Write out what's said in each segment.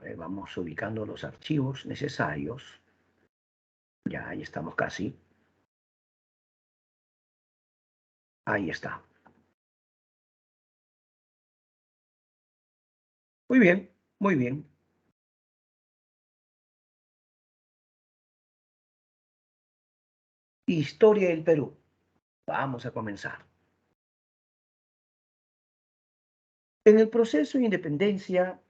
A ver, vamos ubicando los archivos necesarios. Ya, ahí estamos casi. Ahí está. Muy bien, muy bien. Historia del Perú. Vamos a comenzar. En el proceso de independencia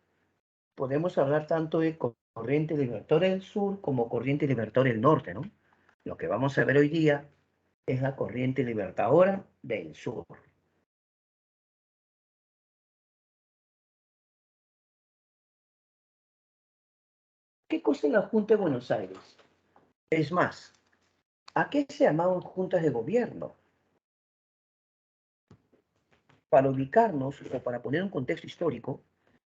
podemos hablar tanto de corriente libertadora del sur como corriente libertadora del norte, ¿no? Lo que vamos a ver hoy día es la corriente libertadora del sur. ¿Qué cosa es la Junta de Buenos Aires? Es más, ¿a qué se llamaban juntas de gobierno? Para ubicarnos o para poner un contexto histórico,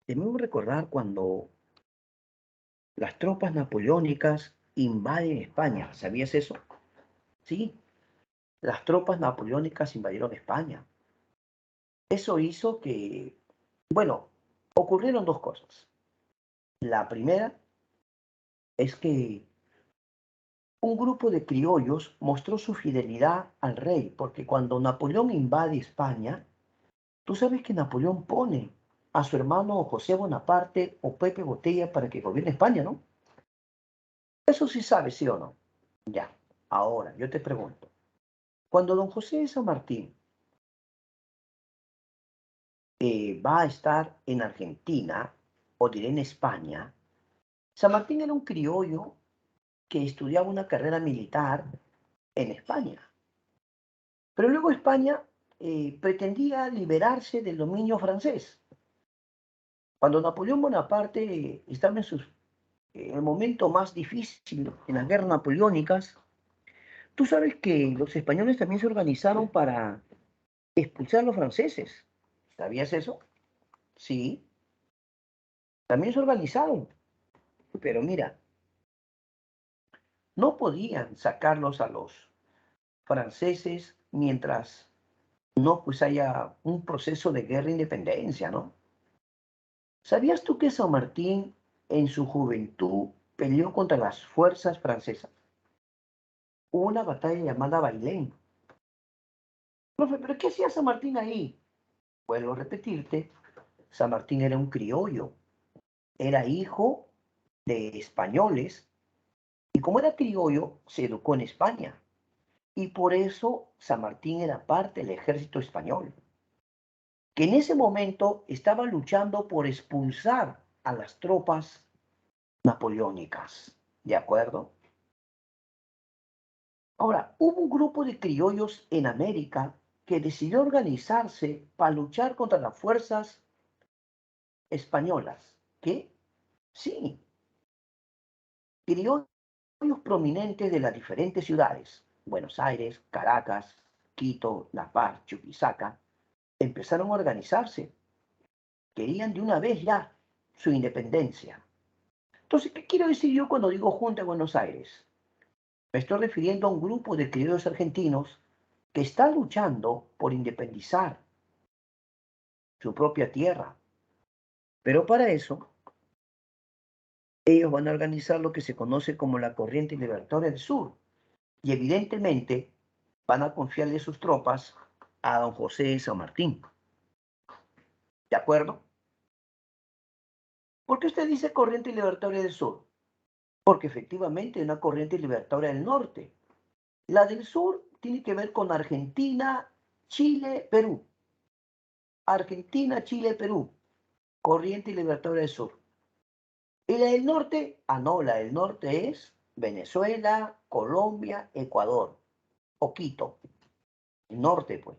debemos recordar cuando las tropas napoleónicas invaden España. ¿Sabías eso? Sí, las tropas napoleónicas invadieron España. Eso hizo que, bueno, ocurrieron dos cosas. La primera es que un grupo de criollos mostró su fidelidad al rey, porque cuando Napoleón invade España, tú sabes que Napoleón pone a su hermano José Bonaparte o Pepe Botella para que gobierne España, ¿no? Eso sí sabes, ¿sí o no? Ya. Ahora, yo te pregunto, cuando don José de San Martín va a estar en Argentina, o diré en España, San Martín era un criollo que estudiaba una carrera militar en España. Pero luego España pretendía liberarse del dominio francés. Cuando Napoleón Bonaparte estaba en el momento más difícil, en las guerras napoleónicas, tú sabes que los españoles también se organizaron para expulsar a los franceses. ¿Sabías eso? Sí, también se organizaron. Pero mira, no podían sacarlos a los franceses mientras no pues haya un proceso de guerra e independencia, ¿no? ¿Sabías tú que San Martín en su juventud peleó contra las fuerzas francesas? Hubo una batalla llamada Bailén. Profe, ¿pero qué hacía San Martín ahí? Vuelvo a repetirte, San Martín era un criollo, era hijo de españoles y como era criollo, se educó en España. Y por eso San Martín era parte del ejército español, que en ese momento estaba luchando por expulsar a las tropas napoleónicas. ¿De acuerdo? Ahora, hubo un grupo de criollos en América que decidió organizarse para luchar contra las fuerzas españolas. ¿Qué? Sí, criollos prominentes de las diferentes ciudades, Buenos Aires, Caracas, Quito, La Paz, Chuquisaca, empezaron a organizarse. Querían de una vez ya su independencia. Entonces, ¿qué quiero decir yo cuando digo Junta de Buenos Aires? Me estoy refiriendo a un grupo de criollos argentinos que está luchando por independizar su propia tierra. Pero para eso, ellos van a organizar lo que se conoce como la Corriente Libertadora del Sur. Y evidentemente van a confiarle sus tropas a don José de San Martín. ¿De acuerdo? ¿Por qué usted dice Corriente Libertadora del Sur? Porque efectivamente hay una corriente libertadora del norte. La del sur tiene que ver con Argentina, Chile, Perú. Argentina, Chile, Perú. Corriente libertadora del sur. Y la del norte, no, la del norte es Venezuela, Colombia, Ecuador, o Quito, el norte, pues.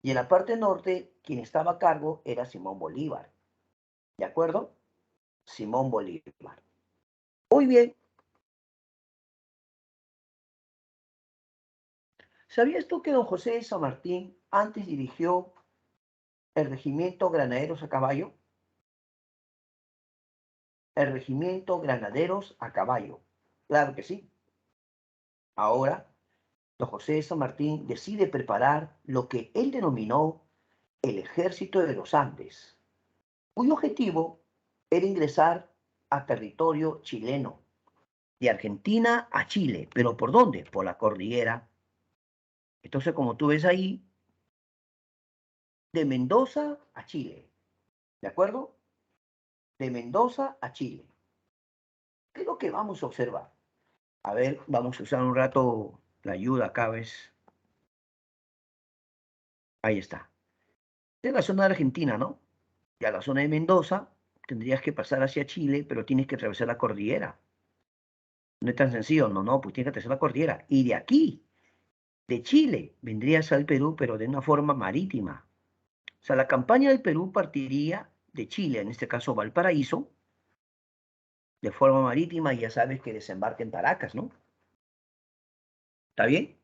Y en la parte norte, quien estaba a cargo era Simón Bolívar. ¿De acuerdo? Simón Bolívar. Muy bien. ¿Sabías tú que don José de San Martín antes dirigió el regimiento Granaderos a Caballo? El regimiento Granaderos a Caballo. Claro que sí. Ahora, don José de San Martín decide preparar lo que él denominó el Ejército de los Andes, cuyo objetivo era ingresar a territorio chileno. De Argentina a Chile. ¿Pero por dónde? Por la cordillera. Entonces, como tú ves ahí, de Mendoza a Chile. ¿De acuerdo? De Mendoza a Chile. ¿Qué es lo que vamos a observar? A ver, vamos a usar un rato la ayuda acá, ¿ves? Ahí está. Esta es la zona de Argentina, ¿no? Ya la zona de Mendoza, tendrías que pasar hacia Chile, pero tienes que atravesar la cordillera. No es tan sencillo, no, pues tienes que atravesar la cordillera. Y de aquí, de Chile, vendrías al Perú, pero de una forma marítima. O sea, la campaña del Perú partiría de Chile, en este caso Valparaíso, de forma marítima, y ya sabes que desembarca en Paracas, ¿no? ¿Está bien?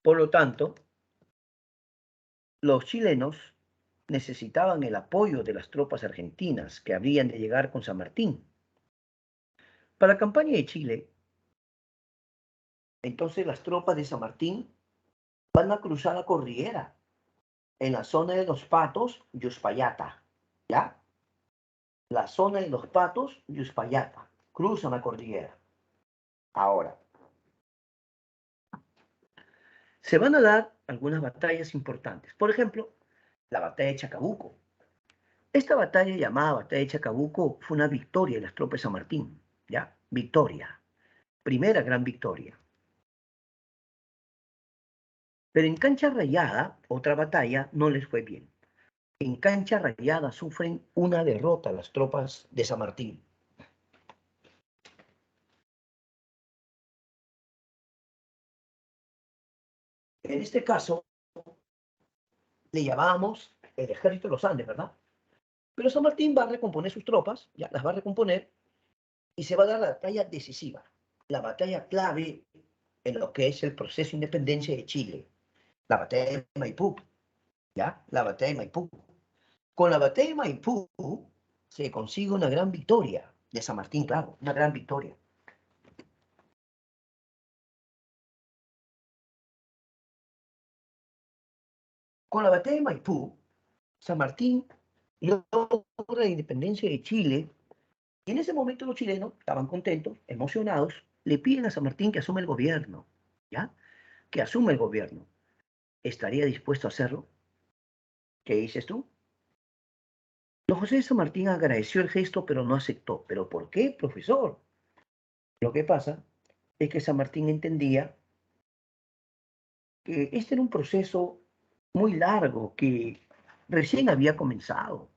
Por lo tanto, los chilenos necesitaban el apoyo de las tropas argentinas que habrían de llegar con San Martín. Para la campaña de Chile, entonces las tropas de San Martín van a cruzar la cordillera en la zona de Los Patos y Uspallata, ¿ya? La zona de Los Patos y Uspallata, cruzan la cordillera. Ahora, se van a dar algunas batallas importantes. Por ejemplo, la batalla de Chacabuco. Esta batalla llamada batalla de Chacabuco fue una victoria de las tropas de San Martín, ¿ya? Victoria. Primera gran victoria. Pero en Cancha Rayada, otra batalla, no les fue bien. En Cancha Rayada sufren una derrota las tropas de San Martín. En este caso, le llamábamos el ejército de los Andes, ¿verdad? Pero San Martín va a recomponer sus tropas, ya las va a recomponer, y se va a dar la batalla decisiva, la batalla clave en lo que es el proceso de independencia de Chile, la batalla de Maipú, ¿ya? La batalla de Maipú. Con la batalla de Maipú se consigue una gran victoria de San Martín, claro, una gran victoria. Con la batalla de Maipú, San Martín logra la independencia de Chile. Y en ese momento los chilenos estaban contentos, emocionados, le piden a San Martín que asuma el gobierno, ¿ya? Que asuma el gobierno. ¿Estaría dispuesto a hacerlo? ¿Qué dices tú? Don José de San Martín agradeció el gesto, pero no aceptó. ¿Pero por qué, profesor? Lo que pasa es que San Martín entendía que este era un proceso muy largo que recién había comenzado.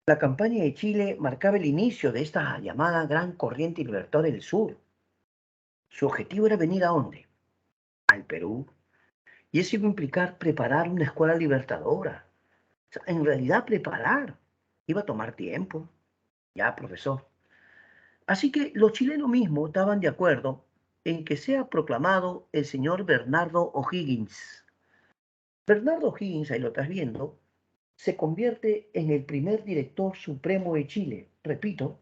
La campaña de Chile marcaba el inicio de esta llamada Gran Corriente Libertadora del Sur. Su objetivo era venir ¿a dónde? Al Perú. Y eso iba a implicar preparar una escuela libertadora. O sea, en realidad preparar. Iba a tomar tiempo. Ya, profesor. Así que los chilenos mismos estaban de acuerdo en que sea proclamado el señor Bernardo O'Higgins. Bernardo O'Higgins, ahí lo estás viendo, se convierte en el primer director supremo de Chile. Repito,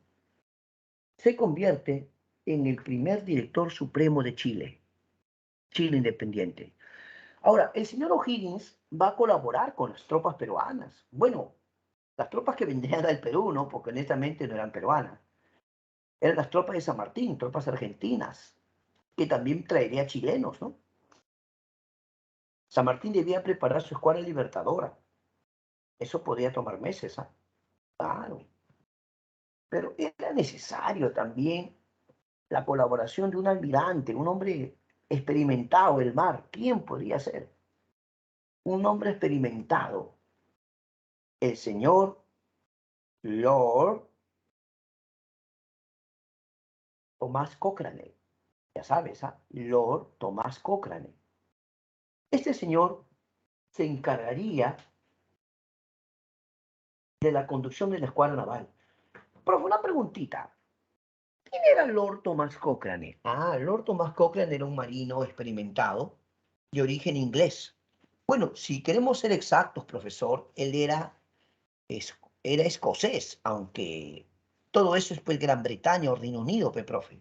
se convierte en el primer director supremo de Chile. Chile independiente. Ahora, el señor O'Higgins va a colaborar con las tropas peruanas. Bueno, las tropas que vendrían del Perú, ¿no? Porque honestamente no eran peruanas. Eran las tropas de San Martín, tropas argentinas, que también traería chilenos, ¿no? San Martín debía preparar su escuadra libertadora. Eso podía tomar meses, ¿ah? Claro. Pero era necesario también la colaboración de un almirante, un hombre experimentado del mar. ¿Quién podría ser? Un hombre experimentado. El señor Lord Tomás Cochrane. Ya sabes, ¿ah? Lord Tomás Cochrane. Este señor se encargaría de la conducción de la escuadra naval. Pero una preguntita. ¿Quién era Lord Tomás Cochrane? Ah, Lord Tomás Cochrane era un marino experimentado de origen inglés. Bueno, si queremos ser exactos, profesor, él era escocés, aunque todo eso es pues Gran Bretaña o Reino Unido, pues, profe.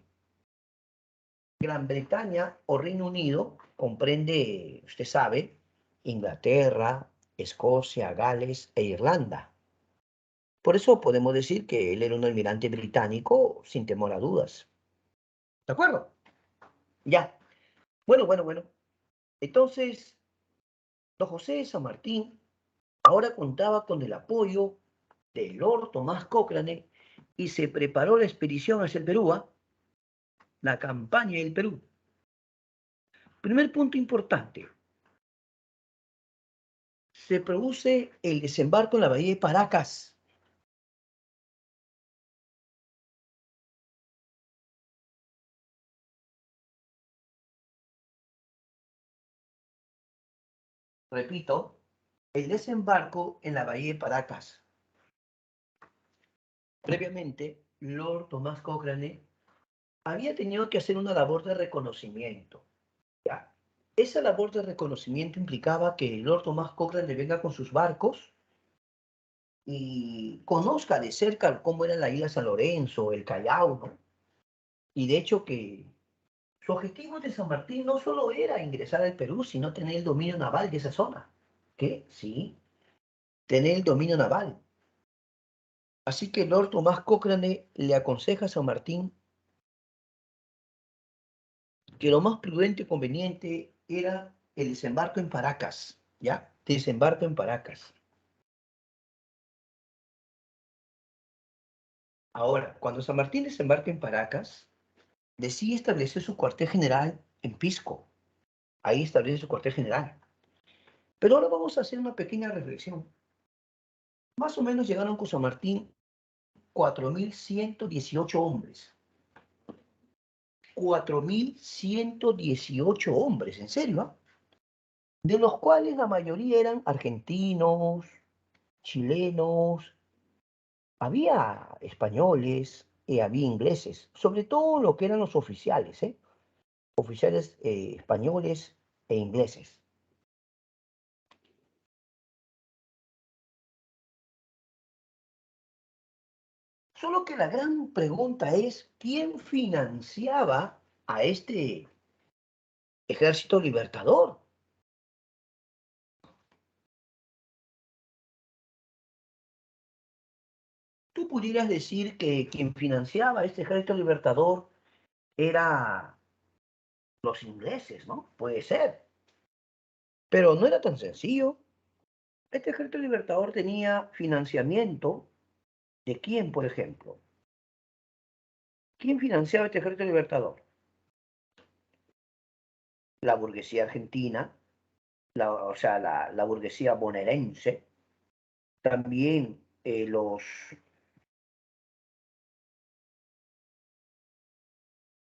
Gran Bretaña o Reino Unido comprende, usted sabe, Inglaterra, Escocia, Gales e Irlanda. Por eso podemos decir que él era un almirante británico sin temor a dudas. ¿De acuerdo? Ya. Bueno. Entonces, don José de San Martín ahora contaba con el apoyo de Lord Tomás Cochrane y se preparó la expedición hacia el Perú, la campaña del Perú. Primer punto importante, se produce el desembarco en la bahía de Paracas. Repito, el desembarco en la bahía de Paracas. Previamente, Lord Tomás Cochrane había tenido que hacer una labor de reconocimiento. ¿Ya? Esa labor de reconocimiento implicaba que Lord Tomás Cochrane venga con sus barcos y conozca de cerca cómo era la isla San Lorenzo, el Callao, ¿no? Y de hecho que su objetivo de San Martín no solo era ingresar al Perú, sino tener el dominio naval de esa zona. ¿Qué? Sí, tener el dominio naval. Así que Lord Tomás Cochrane le aconseja a San Martín que lo más prudente y conveniente era el desembarco en Paracas, ¿ya? Desembarco en Paracas. Ahora, cuando San Martín desembarca en Paracas, decide establecer su cuartel general en Pisco. Ahí establece su cuartel general. Pero ahora vamos a hacer una pequeña reflexión. Más o menos llegaron con San Martín 4.118 hombres. 4.118 hombres, en serio, de los cuales la mayoría eran argentinos, chilenos, había españoles y había ingleses, sobre todo lo que eran los oficiales, oficiales españoles e ingleses. Solo que la gran pregunta es, ¿quién financiaba a este ejército libertador? Tú pudieras decir que quien financiaba a este ejército libertador era los ingleses, ¿no? Puede ser. Pero no era tan sencillo. Este ejército libertador tenía financiamiento de quién, por ejemplo. ¿Quién financiaba este ejército libertador? La burguesía argentina, o sea, la burguesía bonaerense, también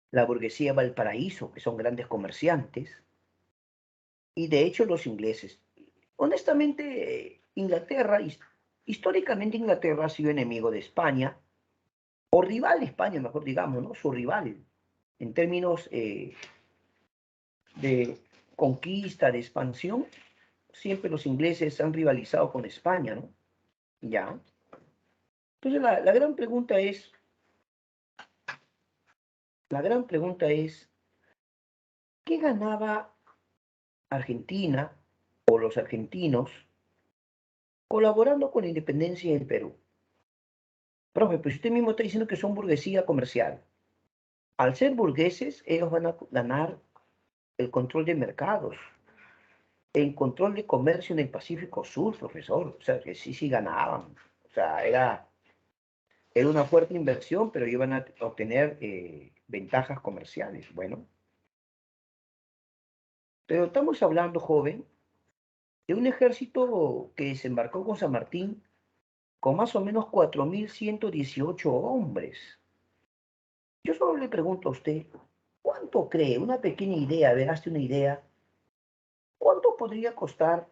la burguesía de Valparaíso, que son grandes comerciantes, y de hecho los ingleses. Honestamente, Inglaterra, históricamente Inglaterra ha sido enemigo de España, o rival de España, mejor digamos, ¿no? Su rival, en términos de conquista, de expansión, siempre los ingleses han rivalizado con España, ¿no? Ya. Entonces la gran pregunta es, ¿qué ganaba Argentina o los argentinos colaborando con la independencia del Perú? Profe, pues usted mismo está diciendo que son burguesía comercial. Al ser burgueses, ellos van a ganar el control de mercados, el control de comercio en el Pacífico Sur, profesor. O sea, que sí ganaban. O sea, era una fuerte inversión, pero iban a obtener ventajas comerciales. Bueno, pero estamos hablando, joven, de un ejército que desembarcó con San Martín con más o menos 4.118 hombres. Yo solo le pregunto a usted, ¿cuánto cree, una pequeña idea, a ver, hazte una idea, cuánto podría costar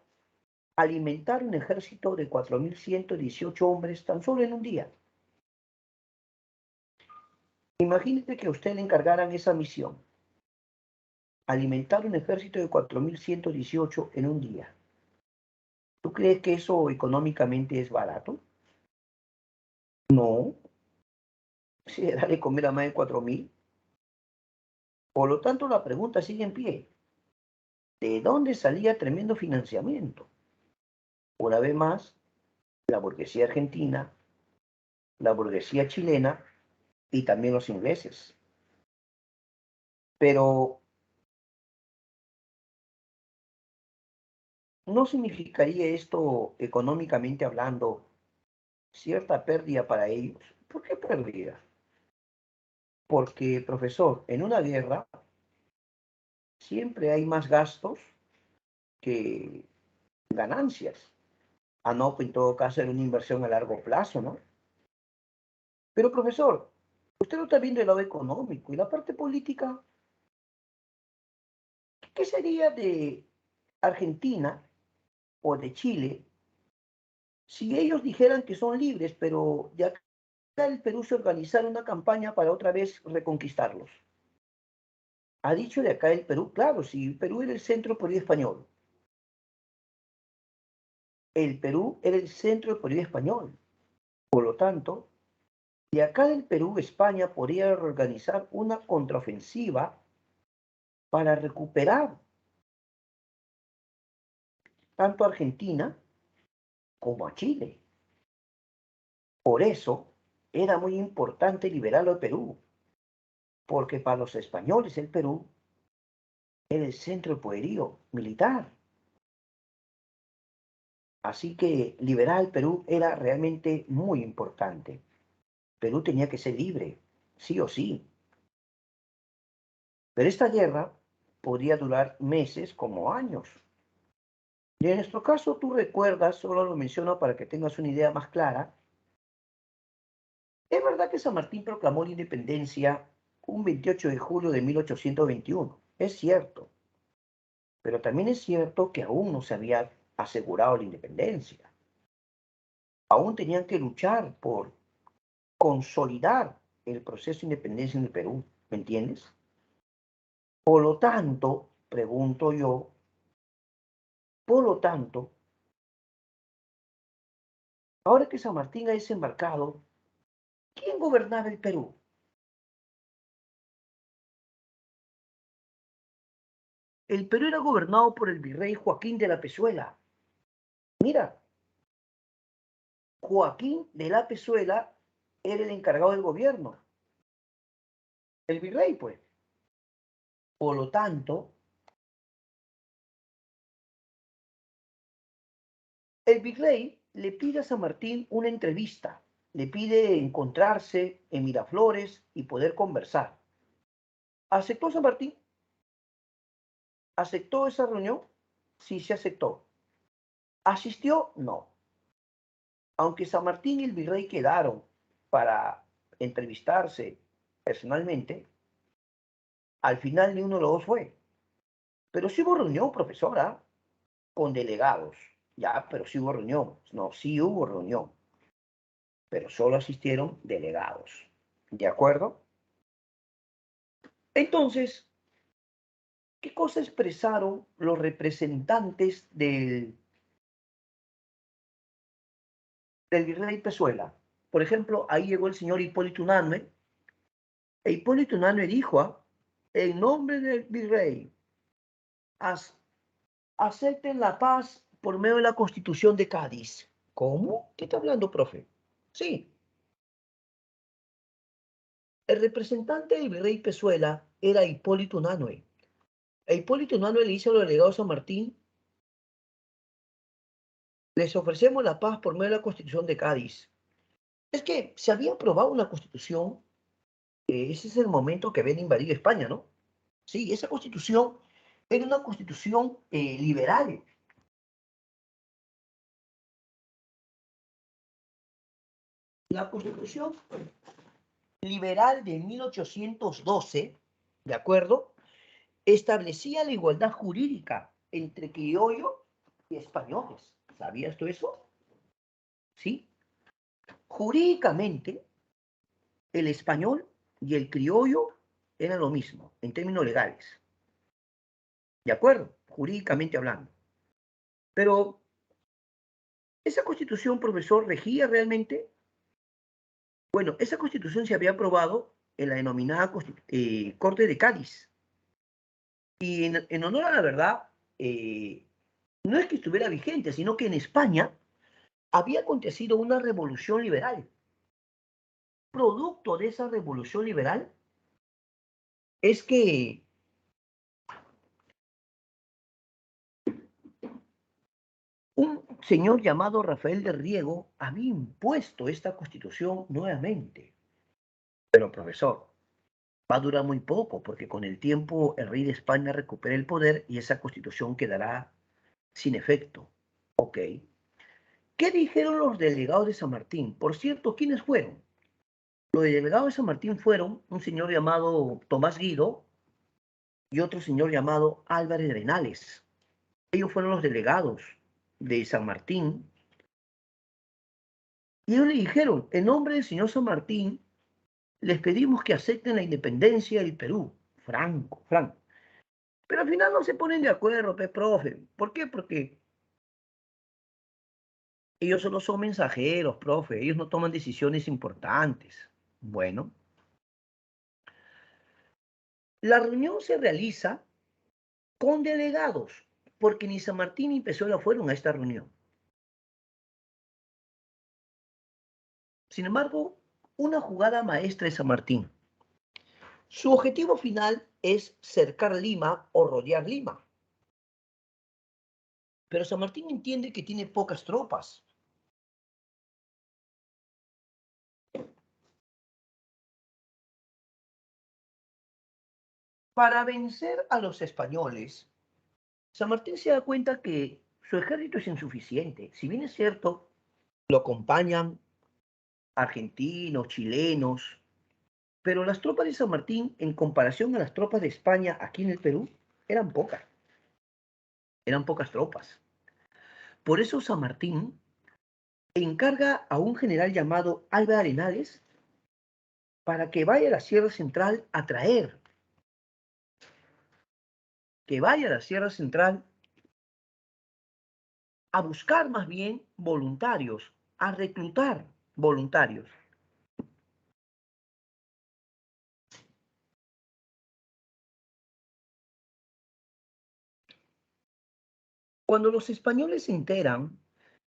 alimentar un ejército de 4.118 hombres tan solo en un día? Imagínese que a usted le encargaran esa misión, alimentar un ejército de 4.118 en un día. ¿Tú crees que eso económicamente es barato? No, si darle comer a más de 4.000. Por lo tanto, la pregunta sigue en pie. ¿De dónde salía tremendo financiamiento? Una vez más, la burguesía argentina, la burguesía chilena y también los ingleses. Pero ¿no significaría esto, económicamente hablando, cierta pérdida para ellos? ¿Por qué pérdida? Porque, profesor, en una guerra siempre hay más gastos que ganancias. No, pues en todo caso era una inversión a largo plazo, ¿no? Pero, profesor, usted no está viendo el lado económico y la parte política. ¿Qué sería de Argentina o de Chile si ellos dijeran que son libres, pero de acá el Perú se organizara una campaña para otra vez reconquistarlos? Ha dicho de acá el Perú, claro, si Perú era el centro del poder español. El Perú era el centro del poder español. Por lo tanto, de acá del Perú, España podría reorganizar una contraofensiva para recuperar tanto a Argentina como a Chile. Por eso era muy importante liberarlo al Perú, porque para los españoles el Perú era el centro del poderío militar. Así que liberar al Perú era realmente muy importante. Perú tenía que ser libre, sí o sí. Pero esta guerra podría durar meses como años. Y en nuestro caso, tú recuerdas, solo lo menciono para que tengas una idea más clara, es verdad que San Martín proclamó la independencia un 28 de julio de 1821, es cierto, pero también es cierto que aún no se había asegurado la independencia. Aún tenían que luchar por consolidar el proceso de independencia en el Perú, ¿me entiendes? Por lo tanto, pregunto yo, por lo tanto, ahora que San Martín ha desembarcado, ¿quién gobernaba el Perú? El Perú era gobernado por el virrey Joaquín de la Pezuela. Mira, Joaquín de la Pezuela era el encargado del gobierno, el virrey, pues. Por lo tanto, el virrey le pide a San Martín una entrevista, le pide encontrarse en Miraflores y poder conversar. ¿Aceptó San Martín? ¿Aceptó esa reunión? Sí, se aceptó. ¿Asistió? No. Aunque San Martín y el virrey quedaron para entrevistarse personalmente, al final ni uno de los dos fue. Pero sí hubo reunión, profesora, con delegados. Ya, pero sí hubo reunión. No, sí hubo reunión, pero solo asistieron delegados. ¿De acuerdo? Entonces, ¿qué cosa expresaron los representantes del virrey Pezuela? Por ejemplo, ahí llegó el señor Hipólito Unanue. E Hipólito Unanue dijo, en nombre del virrey, acepten la paz por medio de la Constitución de Cádiz. ¿Cómo? ¿Qué está hablando, profe? Sí, el representante del virrey Pezuela era Hipólito Unanue. E Hipólito Unanue le dice a los delegados San Martín, les ofrecemos la paz por medio de la Constitución de Cádiz. Es que se había aprobado una constitución, ese es el momento que habían invadido España, ¿no? Sí, esa constitución era una constitución liberal. La constitución liberal de 1812, ¿de acuerdo? Establecía la igualdad jurídica entre criollo y españoles. ¿Sabías tú eso? Sí. Jurídicamente, el español y el criollo eran lo mismo en términos legales. ¿De acuerdo? Jurídicamente hablando. Pero, ¿esa constitución, profesor, regía realmente? Bueno, esa constitución se había aprobado en la denominada Corte de Cádiz. Y en honor a la verdad, no es que estuviera vigente, sino que en España había acontecido una revolución liberal. producto de esa revolución liberal es que un señor llamado Rafael de Riego había impuesto esta constitución nuevamente. Pero, profesor, va a durar muy poco, porque con el tiempo el rey de España recupera el poder y esa constitución quedará sin efecto. Ok. ¿Qué dijeron los delegados de San Martín? Por cierto, ¿quiénes fueron? Los delegados de San Martín fueron un señor llamado Tomás Guido y otro señor llamado Álvarez Renales. Ellos fueron los delegados de San Martín. Y ellos le dijeron, en nombre del señor San Martín, les pedimos que acepten la independencia del Perú. Franco, Franco. Pero al final no se ponen de acuerdo, profe. ¿Por qué? Porque ellos solo son mensajeros, profe. Ellos no toman decisiones importantes. Bueno, la reunión se realiza con delegados, porque ni San Martín ni Pezuela fueron a esta reunión. Sin embargo, una jugada maestra de San Martín. Su objetivo final es cercar Lima o rodear Lima. Pero San Martín entiende que tiene pocas tropas. Para vencer a los españoles, San Martín se da cuenta que su ejército es insuficiente. Si bien es cierto, lo acompañan argentinos, chilenos, pero las tropas de San Martín, en comparación a las tropas de España aquí en el Perú, eran pocas. Eran pocas tropas. Por eso San Martín encarga a un general llamado Álvarez Arenales para que vaya a la Sierra Central a traer, que vaya a la Sierra Central a buscar más bien voluntarios, a reclutar voluntarios. Cuando los españoles se enteran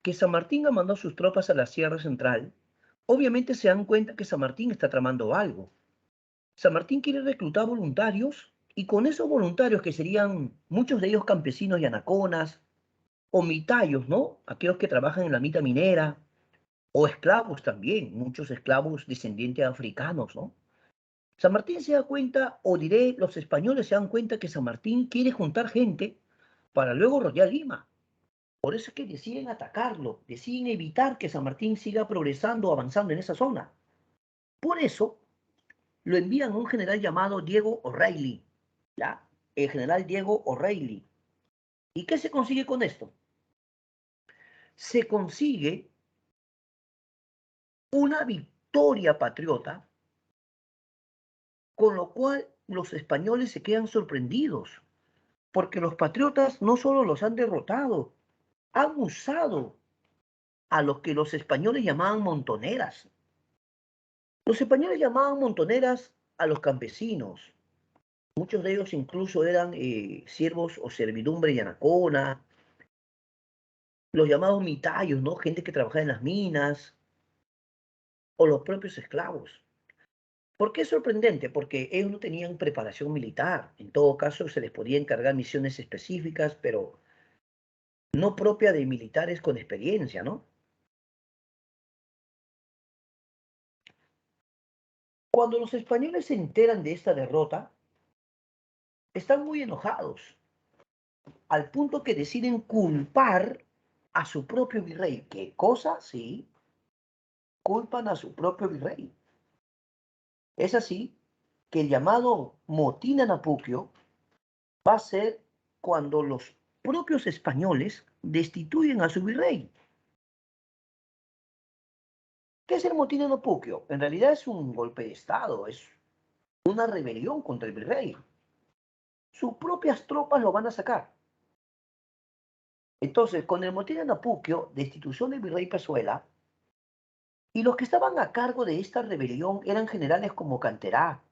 que San Martín ha mandado sus tropas a la Sierra Central, obviamente se dan cuenta que San Martín está tramando algo. San Martín quiere reclutar voluntarios y con esos voluntarios, que serían muchos de ellos campesinos y anaconas, o mitayos, ¿no? Aquellos que trabajan en la mita minera, o esclavos también, muchos esclavos descendientes de africanos, ¿no? San Martín se da cuenta, o diré, los españoles se dan cuenta que San Martín quiere juntar gente para luego rodear Lima. Por eso es que deciden atacarlo, deciden evitar que San Martín siga progresando, avanzando en esa zona. Por eso lo envían a un general llamado Diego O'Reilly, ¿ya? El general Diego O'Reilly. ¿Y qué se consigue con esto? Se consigue una victoria patriota, con lo cual los españoles se quedan sorprendidos, porque los patriotas no solo los han derrotado, han usado a los que los españoles llamaban montoneras. Los españoles llamaban montoneras a los campesinos. Muchos de ellos incluso eran siervos o servidumbre y anacona, los llamados mitayos, ¿no? Gente que trabajaba en las minas, o los propios esclavos. ¿Por qué es sorprendente? Porque ellos no tenían preparación militar. En todo caso, se les podía encargar misiones específicas, pero no propia de militares con experiencia, ¿no? Cuando los españoles se enteran de esta derrota, están muy enojados, al punto que deciden culpar a su propio virrey. ¿Qué cosa? Sí, culpan a su propio virrey. Es así que el llamado motín a Napuquio va a ser cuando los propios españoles destituyen a su virrey. ¿Qué es el motín a Napuquio? En realidad es un golpe de Estado, es una rebelión contra el virrey. Sus propias tropas lo van a sacar. Entonces, con el motín a Napuquio, destitución del virrey Pezuela, y los que estaban a cargo de esta rebelión eran generales como Canterá,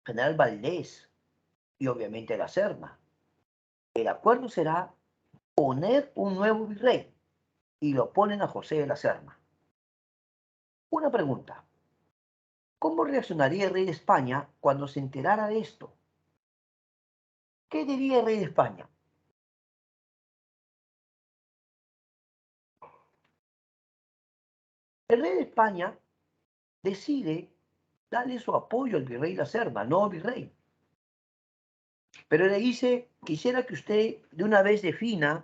general Valdés y obviamente la Serna. El acuerdo será poner un nuevo virrey y lo ponen a José de la Serna. Una pregunta. ¿Cómo reaccionaría el rey de España cuando se enterara de esto? ¿Qué diría el rey de España? El rey de España decide darle su apoyo al virrey La Serna, no al virrey. Pero le dice, quisiera que usted de una vez defina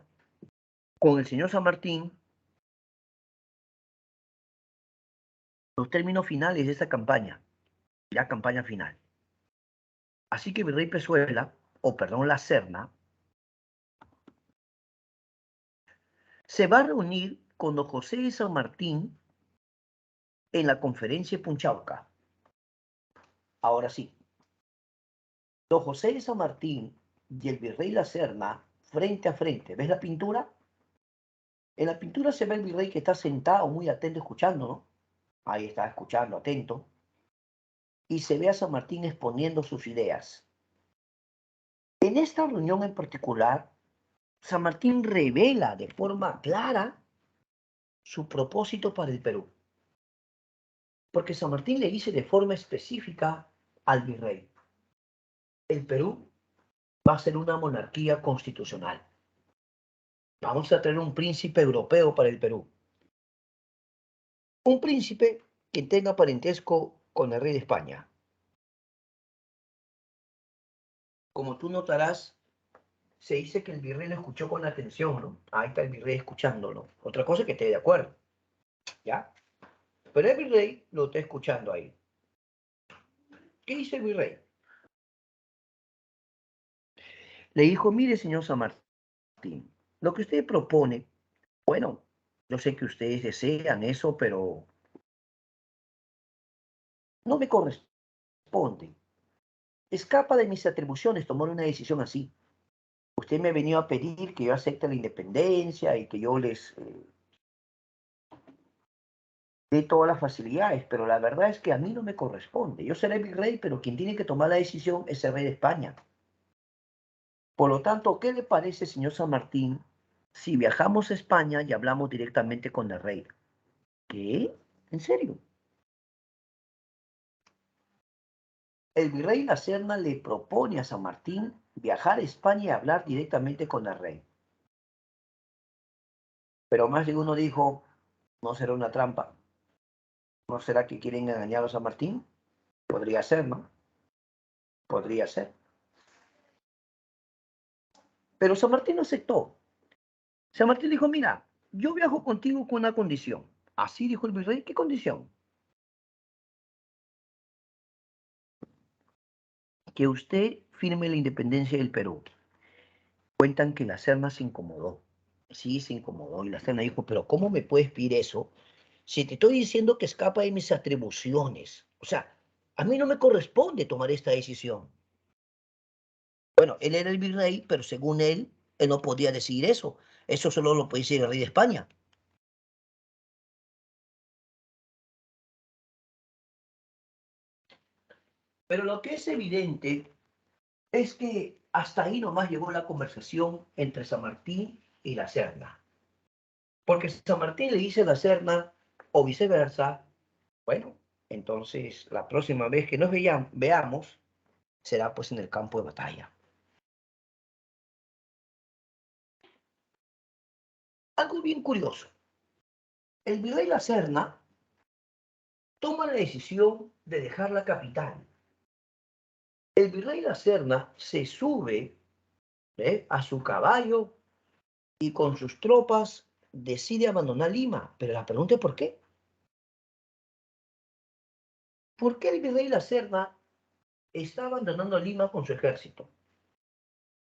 con el señor San Martín los términos finales de esta campaña, ya campaña final. Así que virrey Pezuela, o perdón, La Serna, se va a reunir con don José de San Martín en la conferencia de Punchauca. Ahora sí, don José de San Martín y el virrey La Serna frente a frente. ¿Ves la pintura? En la pintura se ve el virrey que está sentado muy atento escuchando, ¿no? Ahí está escuchando, atento. Y se ve a San Martín exponiendo sus ideas. En esta reunión en particular, San Martín revela de forma clara su propósito para el Perú. Porque San Martín le dice de forma específica al virrey, el Perú va a ser una monarquía constitucional. Vamos a tener un príncipe europeo para el Perú. Un príncipe que tenga parentesco con el rey de España. Como tú notarás, se dice que el virrey lo escuchó con atención, ¿no? Ahí está el virrey escuchándolo. Otra cosa es que esté de acuerdo, ¿ya? Pero el virrey lo está escuchando ahí. ¿Qué dice el virrey? Le dijo, mire, señor San Martín, lo que usted propone, bueno, yo sé que ustedes desean eso, pero no me corresponde. Escapa de mis atribuciones tomar una decisión así. Usted me ha venido a pedir que yo acepte la independencia y que yo les dé todas las facilidades, pero la verdad es que a mí no me corresponde. Yo seré virrey, pero quien tiene que tomar la decisión es el rey de España. Por lo tanto, ¿qué le parece, señor San Martín, si viajamos a España y hablamos directamente con el rey? ¿Qué? ¿En serio? El virrey La Serna le propone a San Martín viajar a España y hablar directamente con el rey. Pero más de uno dijo, ¿no será una trampa? ¿No será que quieren engañar a San Martín? Podría ser, ¿no? Podría ser. Pero San Martín no aceptó. San Martín dijo, mira, yo viajo contigo con una condición. Así dijo el virrey, ¿qué condición? Que usted firme la independencia del Perú. Cuentan que la Serna se incomodó. Sí, se incomodó. Y la Serna dijo, pero ¿cómo me puedes pedir eso si te estoy diciendo que escapa de mis atribuciones? O sea, a mí no me corresponde tomar esta decisión. Bueno, él era el virrey, pero según él no podía decir eso. Eso solo lo puede decir el rey de España. Pero lo que es evidente es que hasta ahí nomás llegó la conversación entre San Martín y la Serna. Porque San Martín le dice a la Serna, o viceversa, bueno, entonces la próxima vez que nos veamos será pues en el campo de batalla. Algo bien curioso. El virrey La Serna toma la decisión de dejar la capital. El virrey La Serna se sube a su caballo y con sus tropas decide abandonar Lima. Pero la pregunta es ¿por qué? ¿Por qué el virrey La Serna está abandonando Lima con su ejército?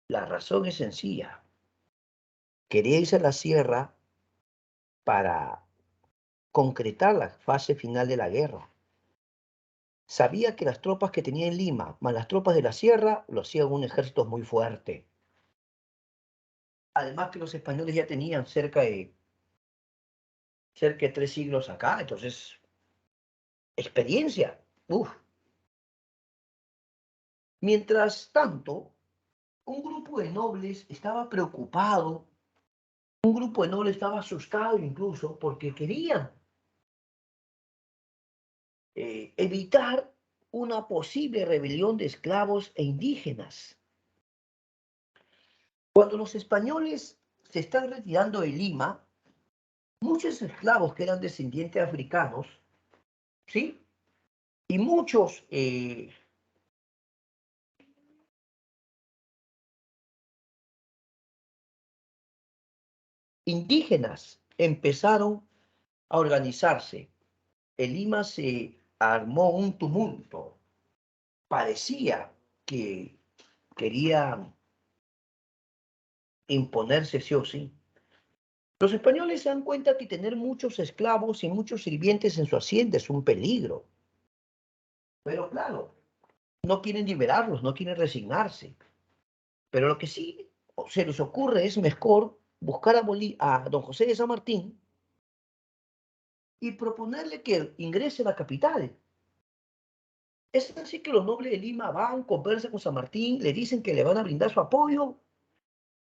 La razón es sencilla. Quería irse a la sierra para concretar la fase final de la guerra. Sabía que las tropas que tenía en Lima, más las tropas de la sierra, lo hacían un ejército muy fuerte. Además que los españoles ya tenían cerca de 3 siglos acá, entonces, experiencia. Uf. Mientras tanto, un grupo de nobles estaba preocupado, un grupo de nobles estaba asustado incluso porque querían evitar una posible rebelión de esclavos e indígenas. Cuando los españoles se están retirando de Lima, muchos esclavos que eran descendientes africanos, ¿sí? Y muchos indígenas empezaron a organizarse. En Lima se armó un tumulto. Parecía que querían imponerse sí o sí. Los españoles se dan cuenta que tener muchos esclavos y muchos sirvientes en su hacienda es un peligro. Pero claro, no quieren liberarlos, no quieren resignarse. Pero lo que sí se les ocurre es mejor buscar a don José de San Martín y proponerle que ingrese a la capital. Es así que los nobles de Lima van, conversan con San Martín, le dicen que le van a brindar su apoyo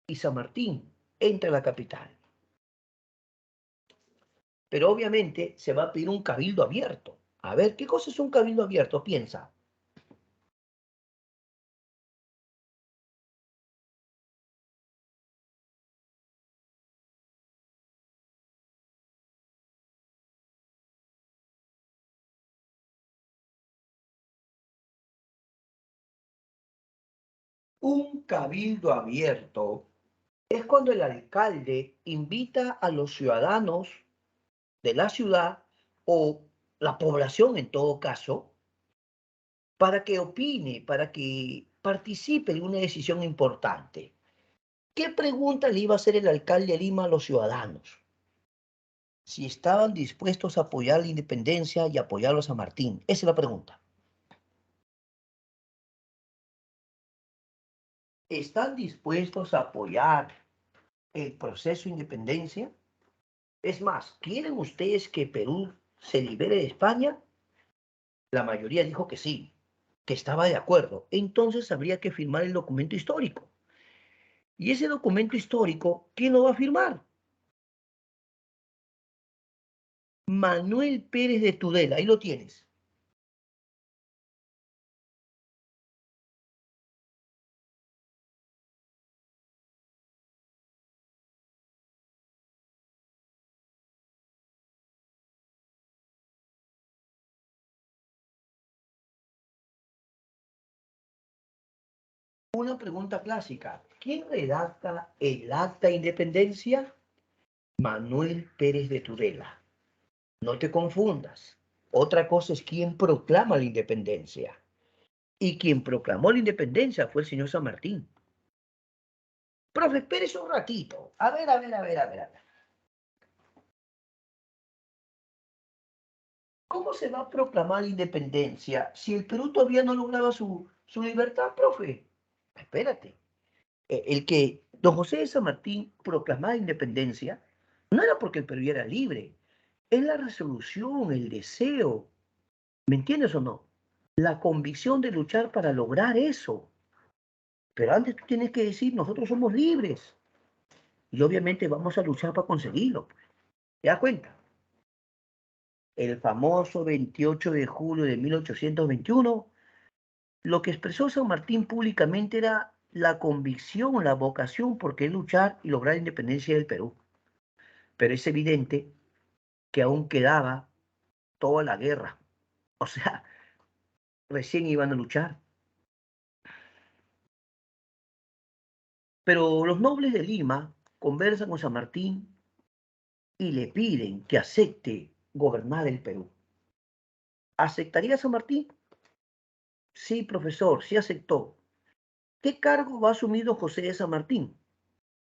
y San Martín entra a la capital. Pero obviamente se va a pedir un cabildo abierto. A ver, ¿qué cosa es un cabildo abierto? Piensa. Un cabildo abierto es cuando el alcalde invita a los ciudadanos de la ciudad o la población en todo caso para que opine, para que participe en una decisión importante. ¿Qué pregunta le iba a hacer el alcalde de Lima a los ciudadanos? Si estaban dispuestos a apoyar la independencia y apoyarlos a Martín. Esa es la pregunta. ¿Están dispuestos a apoyar el proceso de independencia? Es más, ¿quieren ustedes que Perú se libere de España? La mayoría dijo que sí, que estaba de acuerdo. Entonces habría que firmar el documento histórico. Y ese documento histórico, ¿quién lo va a firmar? Manuel Pérez de Tudela, ahí lo tienes. Una pregunta clásica. ¿Quién redacta el acta de independencia? Manuel Pérez de Tudela. No te confundas. Otra cosa es quién proclama la independencia. Y quien proclamó la independencia fue el señor San Martín. Profe, espérese un ratito. A ver. ¿Cómo se va a proclamar la independencia si el Perú todavía no lograba su libertad, profe? Espérate. El que don José de San Martín proclamaba independencia no era porque el Perú era libre. Es la resolución, el deseo. ¿Me entiendes o no? La convicción de luchar para lograr eso. Pero antes tú tienes que decir, nosotros somos libres. Y obviamente vamos a luchar para conseguirlo. ¿Te das cuenta? El famoso 28 de julio de 1821, lo que expresó San Martín públicamente era la convicción, la vocación por querer luchar y lograr la independencia del Perú. Pero es evidente que aún quedaba toda la guerra. O sea, recién iban a luchar. Pero los nobles de Lima conversan con San Martín y le piden que acepte gobernar el Perú. ¿Aceptaría San Martín? Sí, profesor, sí aceptó. ¿Qué cargo va a asumir don José de San Martín?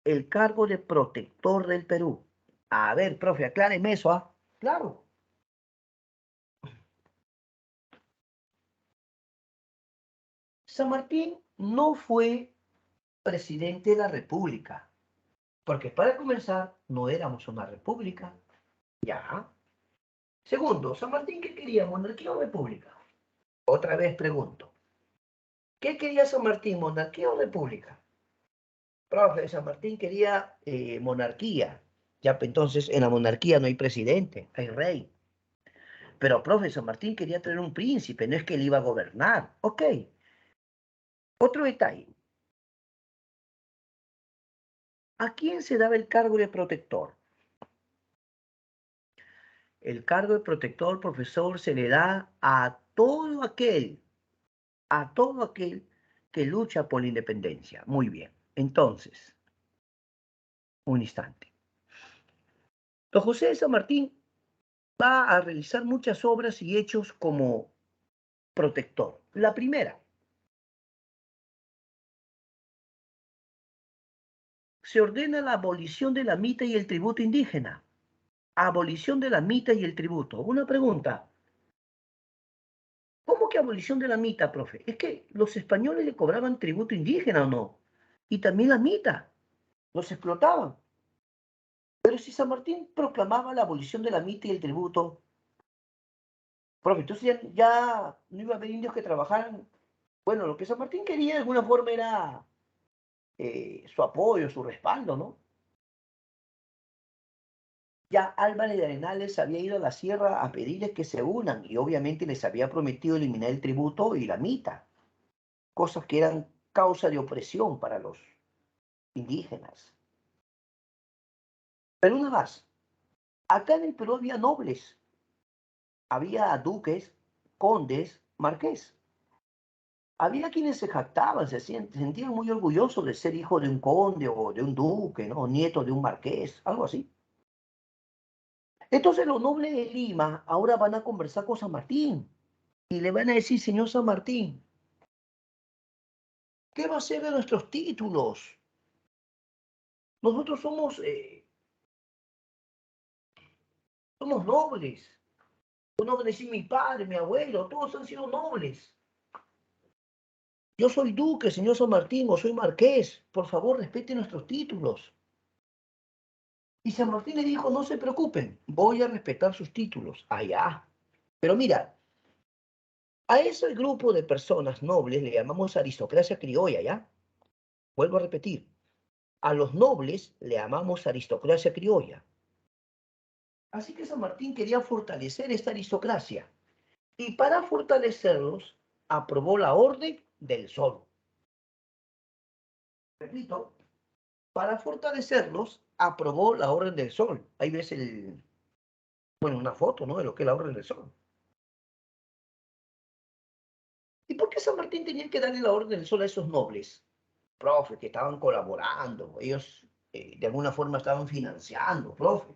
El cargo de protector del Perú. A ver, profe, acláreme eso, ¿ah? Claro. San Martín no fue presidente de la República, porque para comenzar no éramos una república. Ya. Segundo, San Martín, ¿qué quería? ¿Monarquía o república? Otra vez pregunto. ¿Qué quería San Martín, monarquía o república? Profe, San Martín quería monarquía. Ya, pues, entonces en la monarquía no hay presidente, hay rey. Pero, profe, San Martín quería tener un príncipe, no es que él iba a gobernar. Ok. Otro detalle. ¿A quién se daba el cargo de protector? El cargo de protector, profesor, se le da a todo aquel que lucha por la independencia. Muy bien. Entonces, un instante. Don José de San Martín va a realizar muchas obras y hechos como protector. La primera, se ordena la abolición de la mita y el tributo indígena. Abolición de la mita y el tributo. Una pregunta. ¿Cómo que abolición de la mita, profe? Es que los españoles le cobraban tributo indígena o no. Y también la mita. Los explotaban. Pero si San Martín proclamaba la abolición de la mita y el tributo, profe, entonces ya no iba a haber indios que trabajaran. Bueno, lo que San Martín quería de alguna forma era su apoyo, su respaldo, ¿no? Ya Álvarez de Arenales había ido a la sierra a pedirles que se unan y obviamente les había prometido eliminar el tributo y la mita, cosas que eran causa de opresión para los indígenas. Pero una más, acá en el Perú había nobles, había duques, condes, marqués. Había quienes se jactaban, se sentían muy orgullosos de ser hijo de un conde o de un duque, ¿no? Nieto de un marqués, algo así. Entonces los nobles de Lima ahora van a conversar con San Martín y le van a decir, señor San Martín, ¿qué va a ser de nuestros títulos? Nosotros somos nobles. No van a decir mi padre, mi abuelo, todos han sido nobles. Yo soy duque, señor San Martín, o soy marqués. Por favor, respete nuestros títulos. Y San Martín le dijo, no se preocupen, voy a respetar sus títulos. Allá. Pero mira, a ese grupo de personas nobles le llamamos aristocracia criolla, ¿ya? Vuelvo a repetir. A los nobles le llamamos aristocracia criolla. Así que San Martín quería fortalecer esta aristocracia. Y para fortalecerlos, aprobó la Orden del Sol. Repito, para fortalecerlos, aprobó la Orden del Sol. Ahí ves bueno, una foto, ¿no? De lo que es la Orden del Sol. ¿Y por qué San Martín tenía que darle la Orden del Sol a esos nobles? Profe, que estaban colaborando, ellos de alguna forma estaban financiando, profe.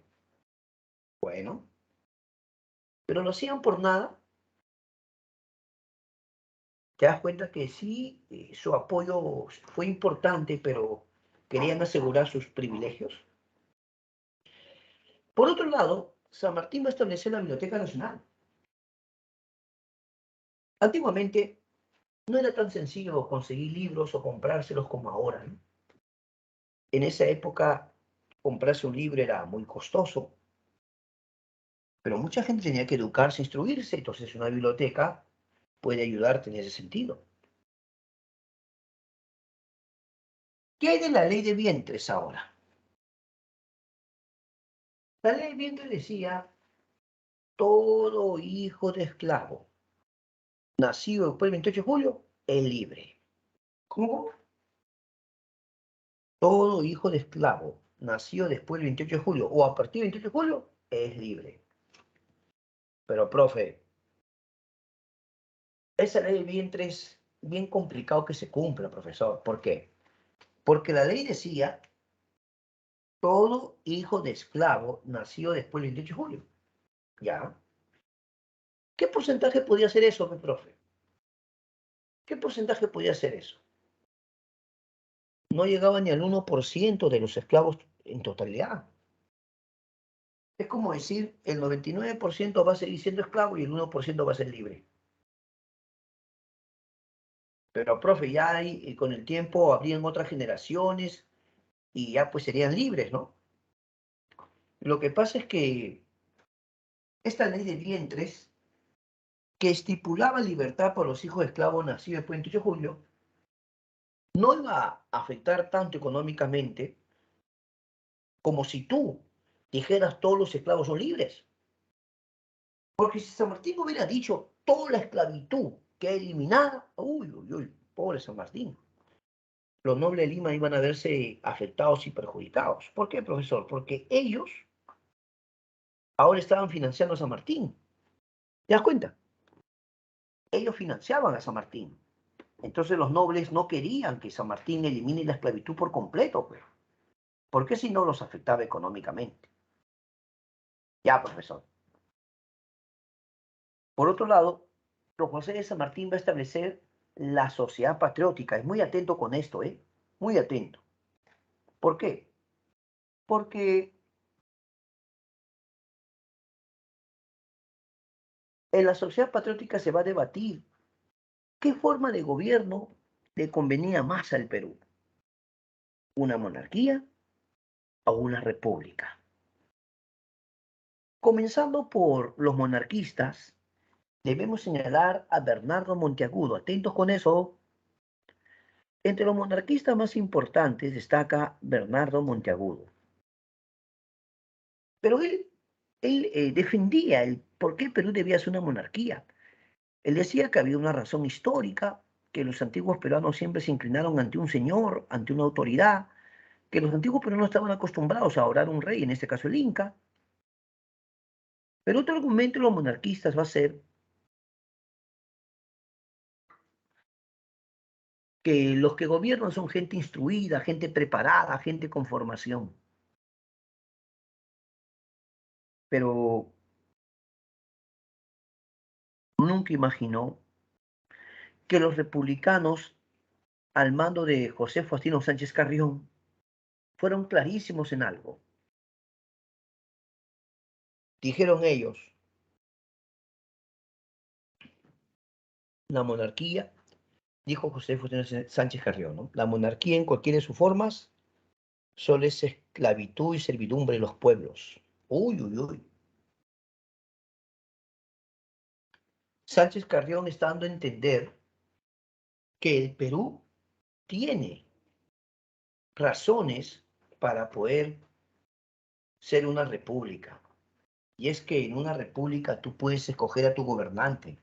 Bueno, pero lo hacían por nada. Te das cuenta que sí, su apoyo fue importante, pero querían asegurar sus privilegios. Por otro lado, San Martín va a establecer la Biblioteca Nacional. Antiguamente no era tan sencillo conseguir libros o comprárselos como ahora, ¿no? En esa época, comprarse un libro era muy costoso, pero mucha gente tenía que educarse, instruirse, entonces una biblioteca puede ayudarte en ese sentido. ¿Qué hay de la ley de vientres ahora? La ley de vientres decía, todo hijo de esclavo nacido después del 28 de julio es libre. ¿Cómo? Todo hijo de esclavo nacido después del 28 de julio o a partir del 28 de julio es libre. Pero, profe, esa ley de vientre es bien complicado que se cumpla, profesor. ¿Por qué? Porque la ley decía todo hijo de esclavo nacido después del 28 de julio. ¿Ya? ¿Qué porcentaje podía ser eso, mi profe? ¿Qué porcentaje podía ser eso? No llegaba ni al 1% de los esclavos en totalidad. Es como decir, el 99% va a seguir siendo esclavo y el 1% va a ser libre. Pero, profe, ya hay, con el tiempo habrían otras generaciones y ya pues serían libres, ¿no? Lo que pasa es que esta ley de vientres, que estipulaba libertad para los hijos de esclavos nacidos después del 28 de julio, no iba a afectar tanto económicamente como si tú dijeras todos los esclavos son libres. Porque si San Martín hubiera dicho toda la esclavitud que eliminada, uy, uy, uy, pobre San Martín. Los nobles de Lima iban a verse afectados y perjudicados. ¿Por qué, profesor? Porque ellos ahora estaban financiando a San Martín. ¿Te das cuenta? Ellos financiaban a San Martín. Entonces los nobles no querían que San Martín elimine la esclavitud por completo, pues, porque si no los afectaba económicamente. Ya, profesor. Por otro lado, don José de San Martín va a establecer la sociedad patriótica. Es muy atento con esto, ¿eh? Muy atento. ¿Por qué? Porque en la sociedad patriótica se va a debatir qué forma de gobierno le convenía más al Perú, una monarquía o una república. Comenzando por los monarquistas, debemos señalar a Bernardo Monteagudo. Atentos con eso. Entre los monarquistas más importantes destaca Bernardo Monteagudo. Pero él defendía el por qué Perú debía ser una monarquía. Él decía que había una razón histórica, que los antiguos peruanos siempre se inclinaron ante un señor, ante una autoridad, que los antiguos peruanos estaban acostumbrados a orar a un rey, en este caso el Inca. Pero otro argumento de los monarquistas va a ser que los que gobiernan son gente instruida, gente preparada, gente con formación. Pero nunca imaginó que los republicanos, al mando de José Faustino Sánchez Carrión, fueron clarísimos en algo. Dijeron ellos, la monarquía, dijo José Faustino Sánchez Carrión, ¿no? La monarquía en cualquiera de sus formas solo es esclavitud y servidumbre de los pueblos. Uy, uy, uy. Sánchez Carrión está dando a entender que el Perú tiene razones para poder ser una república. Y es que en una república tú puedes escoger a tu gobernante.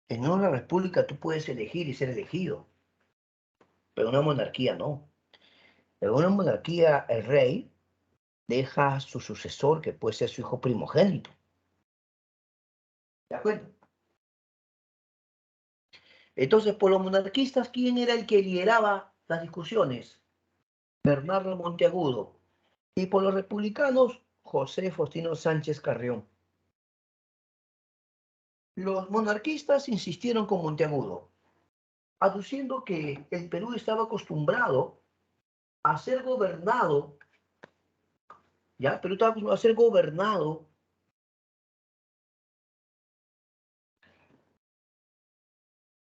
En una república tú puedes elegir y ser elegido, pero en una monarquía no. En una monarquía el rey deja a su sucesor, que puede ser su hijo primogénito. ¿De acuerdo? Entonces, por los monarquistas, ¿quién era el que lideraba las discusiones? Bernardo Monteagudo. Y por los republicanos, José Faustino Sánchez Carrión. Los monarquistas insistieron con Monteagudo, aduciendo que el Perú estaba acostumbrado a ser gobernado, ¿ya? Perú estaba acostumbrado a ser gobernado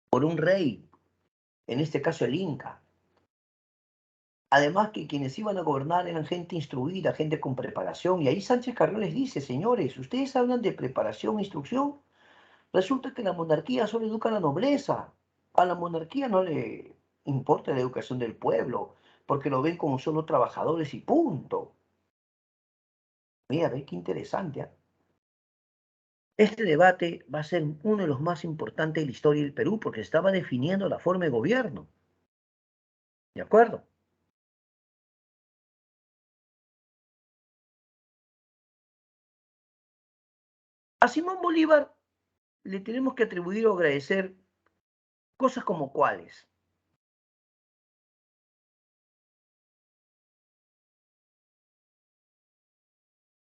por un rey, en este caso el Inca. Además que quienes iban a gobernar eran gente instruida, gente con preparación. Y ahí Sánchez Carrión les dice, señores, ustedes hablan de preparación e instrucción. Resulta que la monarquía solo educa a la nobleza. A la monarquía no le importa la educación del pueblo, porque lo ven como solo trabajadores y punto. Mira, ve qué interesante, ¿eh? Este debate va a ser uno de los más importantes de la historia del Perú porque estaba definiendo la forma de gobierno. ¿De acuerdo? A Simón Bolívar le tenemos que atribuir o agradecer cosas como cuáles.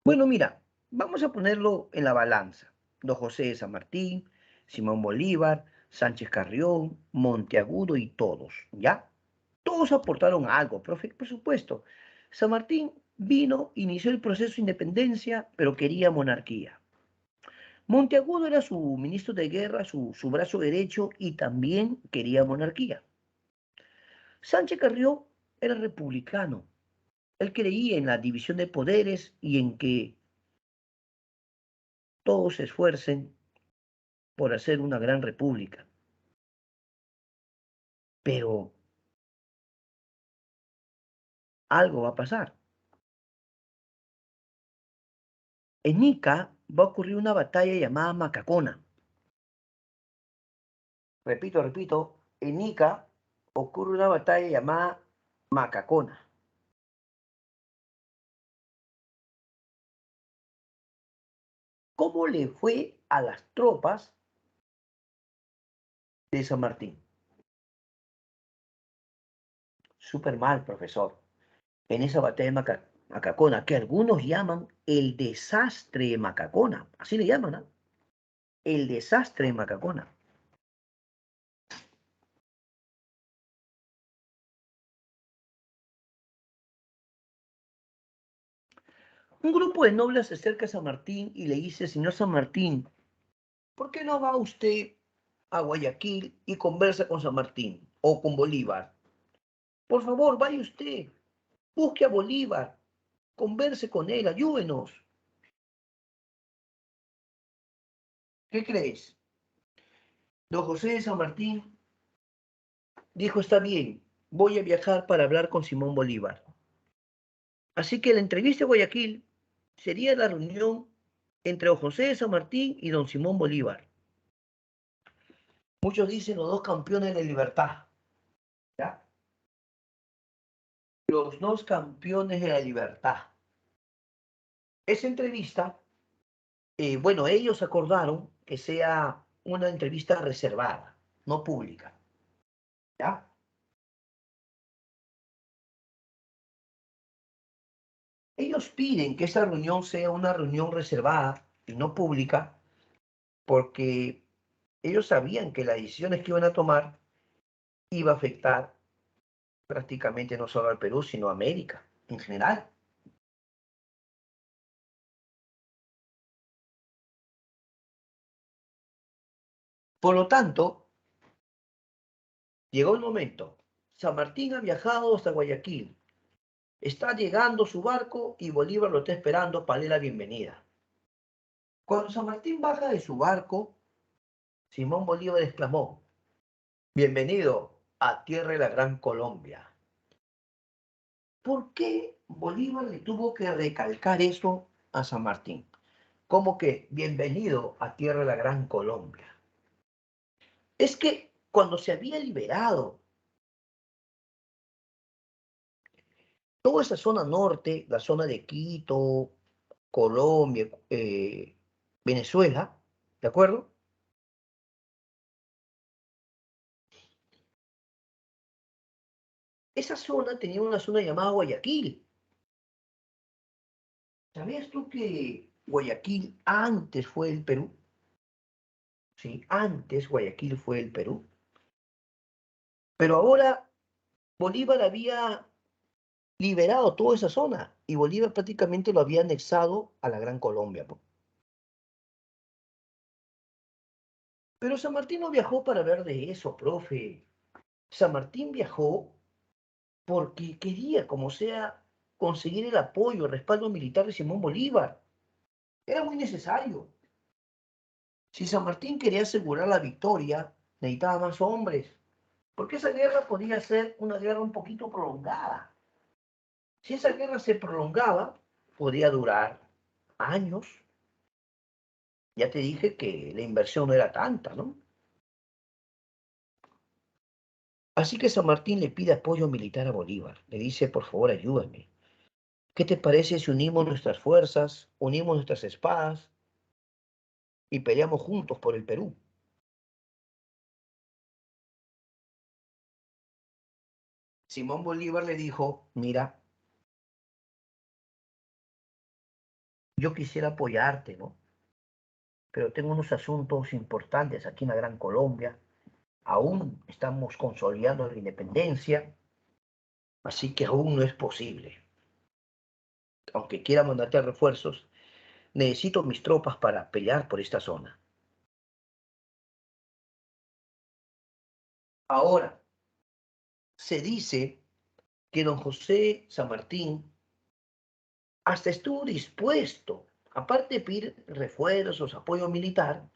Bueno, mira, vamos a ponerlo en la balanza. Don José de San Martín, Simón Bolívar, Sánchez Carrión, Monteagudo y todos, ¿ya? Todos aportaron algo, por supuesto. San Martín vino, inició el proceso de independencia, pero quería monarquía. Monteagudo era su ministro de guerra, su brazo derecho y también quería monarquía. Sánchez Carrión era republicano. Él creía en la división de poderes y en que todos se esfuercen por hacer una gran república. Pero algo va a pasar. En Ica va a ocurrir una batalla llamada Macacona. Repito, en Ica ocurre una batalla llamada Macacona. ¿Cómo le fue a las tropas de San Martín? Súper mal, profesor. En esa batalla de Macacona, que algunos llaman el desastre de Macacona. Así le llaman, ¿no? El desastre de Macacona. Un grupo de nobles se acerca a San Martín y le dice: señor San Martín, ¿por qué no va usted a Guayaquil y conversa con San Martín o con Bolívar? Por favor, vaya usted, busque a Bolívar, converse con él, ayúdenos. ¿Qué crees? Don José de San Martín dijo: está bien, voy a viajar para hablar con Simón Bolívar. Así que la entrevista de Guayaquil sería la reunión entre don José de San Martín y don Simón Bolívar. Muchos dicen los dos campeones de libertad. ¿Ya? Los dos campeones de la libertad. Esa entrevista, bueno, ellos acordaron que sea una entrevista reservada, no pública. ¿Ya? Ellos piden que esa reunión sea una reunión reservada y no pública porque ellos sabían que las decisiones que iban a tomar iba a afectar prácticamente no solo al Perú, sino a América en general. Por lo tanto, llegó el momento. San Martín ha viajado hasta Guayaquil. Está llegando su barco y Bolívar lo está esperando para darle la bienvenida. Cuando San Martín baja de su barco, Simón Bolívar exclamó: bienvenido a tierra de la Gran Colombia. ¿Por qué Bolívar le tuvo que recalcar eso a San Martín? Como que bienvenido a tierra de la Gran Colombia. Es que cuando se había liberado toda esa zona norte, la zona de Quito, Colombia, Venezuela, ¿de acuerdo? Esa zona tenía una zona llamada Guayaquil. ¿Sabías tú que Guayaquil antes fue el Perú? Sí, antes Guayaquil fue el Perú. Pero ahora Bolívar había liberado toda esa zona y Bolívar prácticamente lo había anexado a la Gran Colombia. Pero San Martín no viajó para ver de eso, profe. San Martín viajó porque quería, como sea, conseguir el apoyo, el respaldo militar de Simón Bolívar. Era muy necesario. Si San Martín quería asegurar la victoria, necesitaba más hombres, porque esa guerra podía ser una guerra un poquito prolongada. Si esa guerra se prolongaba, podía durar años. Ya te dije que la inversión no era tanta, ¿no? Así que San Martín le pide apoyo militar a Bolívar. Le dice: por favor, ayúdame. ¿Qué te parece si unimos nuestras fuerzas, unimos nuestras espadas y peleamos juntos por el Perú? Simón Bolívar le dijo: mira, yo quisiera apoyarte, ¿no? Pero tengo unos asuntos importantes aquí en la Gran Colombia. Aún estamos consolidando la independencia, así que aún no es posible. Aunque quiera mandarte refuerzos, necesito mis tropas para pelear por esta zona. Ahora, se dice que don José San Martín hasta estuvo dispuesto, aparte de pedir refuerzos, apoyo militar,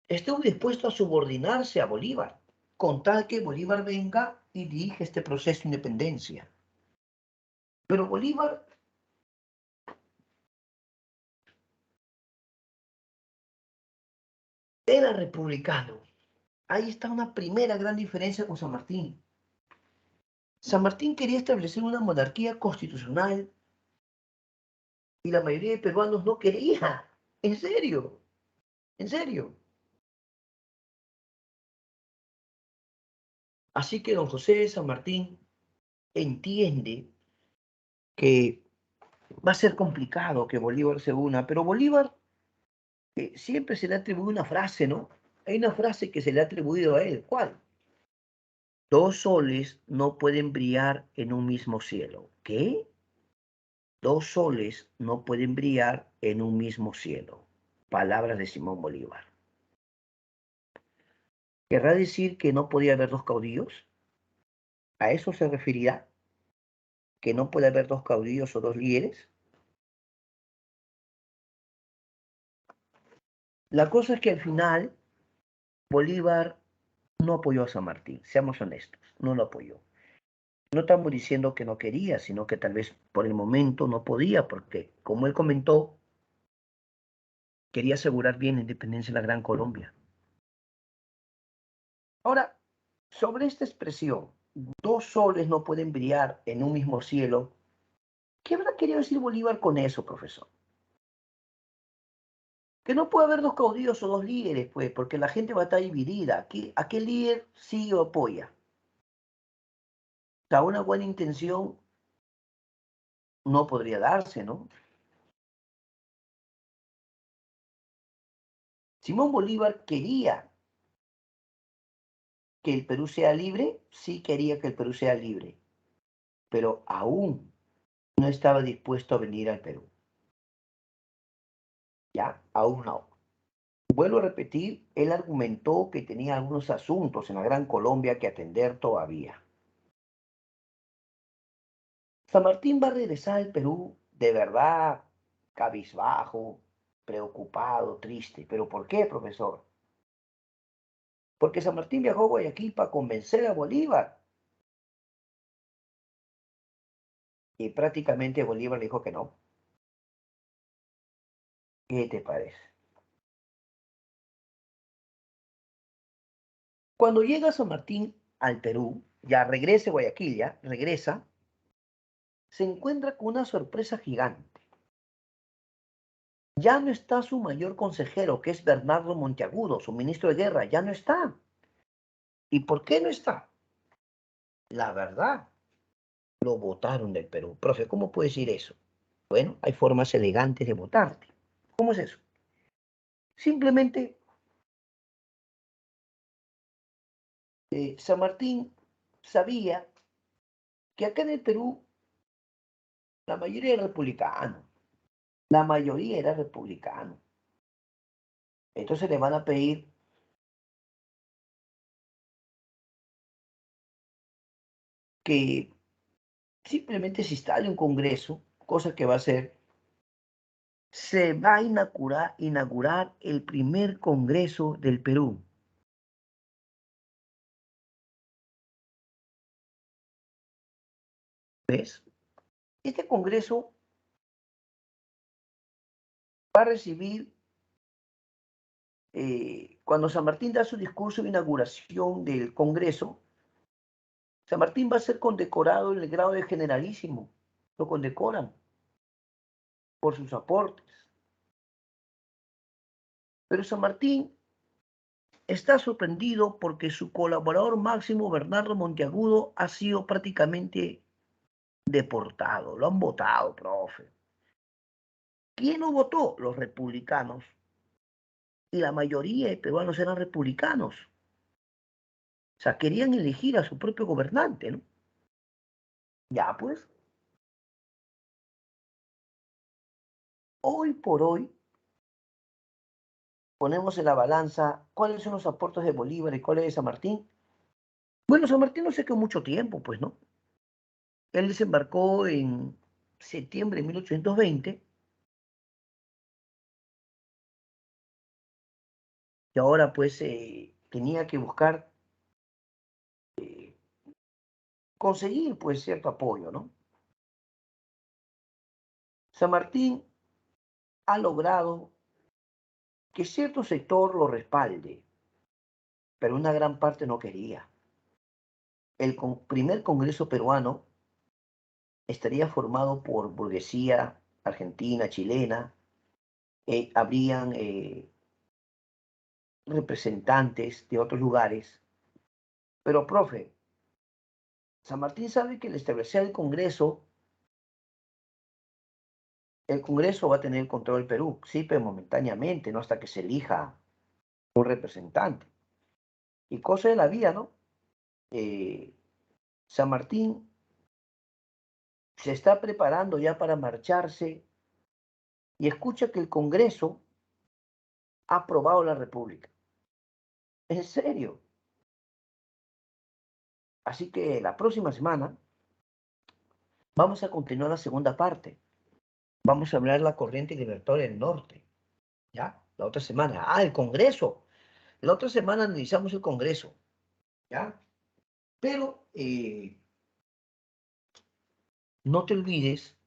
estuvo dispuesto a subordinarse a Bolívar, con tal que Bolívar venga y dirija este proceso de independencia. Pero Bolívar era republicano. Ahí está una primera gran diferencia con San Martín. San Martín quería establecer una monarquía constitucional y la mayoría de peruanos no quería. En serio, en serio. Así que don José de San Martín entiende que va a ser complicado que Bolívar se una, pero Bolívar siempre se le atribuye una frase, ¿no? Hay una frase que se le ha atribuido a él. ¿Cuál? Dos soles no pueden brillar en un mismo cielo. ¿Qué? Dos soles no pueden brillar en un mismo cielo. Palabras de Simón Bolívar. ¿Querrá decir que no podía haber dos caudillos? ¿A eso se referirá? ¿Que no puede haber dos caudillos o dos líderes? La cosa es que al final Bolívar no apoyó a San Martín, seamos honestos, no lo apoyó. No estamos diciendo que no quería, sino que tal vez por el momento no podía, porque como él comentó, quería asegurar bien la independencia de la Gran Colombia. Ahora, sobre esta expresión, dos soles no pueden brillar en un mismo cielo, ¿qué habrá querido decir Bolívar con eso, profesor? Que no puede haber dos caudillos o dos líderes, pues, porque la gente va a estar dividida. ¿A qué líder sí o apoya? O sea, una buena intención no podría darse, ¿no? Simón Bolívar quería que el Perú sea libre, sí quería que el Perú sea libre, pero aún no estaba dispuesto a venir al Perú. Ya, aún no. Vuelvo a repetir, él argumentó que tenía algunos asuntos en la Gran Colombia que atender todavía. San Martín va a regresar al Perú de verdad cabizbajo, preocupado, triste. ¿Pero por qué, profesor? Porque San Martín viajó a Guayaquil para convencer a Bolívar. Y prácticamente Bolívar le dijo que no. ¿Qué te parece? Cuando llega San Martín al Perú, ya regresa a Guayaquil, ya regresa, se encuentra con una sorpresa gigante. Ya no está su mayor consejero, que es Bernardo Monteagudo, su ministro de guerra, ya no está. ¿Y por qué no está? La verdad, lo votaron del Perú. Profe, ¿cómo puede decir eso? Bueno, hay formas elegantes de votarte. ¿Cómo es eso? Simplemente San Martín sabía que acá en el Perú la mayoría era republicano. La mayoría era republicano. Entonces le van a pedir que simplemente se instale un congreso, cosa que va a hacer. Se va a inaugurar el primer congreso del Perú. ¿Ves? Este congreso va a recibir, cuando San Martín da su discurso de inauguración del congreso, San Martín va a ser condecorado en el grado de generalísimo. Lo condecoran por sus aportes. Pero San Martín está sorprendido porque su colaborador máximo, Bernardo Monteagudo, ha sido prácticamente deportado. Lo han votado, profe. ¿Quién lo votó? Los republicanos. Y la mayoría de peruanos eran republicanos. O sea, querían elegir a su propio gobernante, ¿no? Ya, pues, hoy por hoy ponemos en la balanza cuáles son los aportes de Bolívar y cuáles de San Martín. Bueno, San Martín no se quedó mucho tiempo, pues, ¿no? Él desembarcó en septiembre de 1820 y ahora, pues, tenía que buscar conseguir, pues, cierto apoyo, ¿no? San Martín ha logrado que cierto sector lo respalde, pero una gran parte no quería. El primer Congreso peruano estaría formado por burguesía argentina, chilena, habrían representantes de otros lugares, pero, profe, San Martín sabe que al establecer el Congreso va a tener el control del Perú, sí, pero momentáneamente, ¿no? Hasta que se elija un representante. Y cosa de la vida, ¿no? San Martín se está preparando ya para marcharse y escucha que el Congreso ha aprobado la República. En serio. Así que la próxima semana vamos a continuar la segunda parte. Vamos a hablar de la corriente libertadora del norte. ¿Ya? La otra semana. Ah, el Congreso. La otra semana analizamos el Congreso. ¿Ya? Pero no te olvides,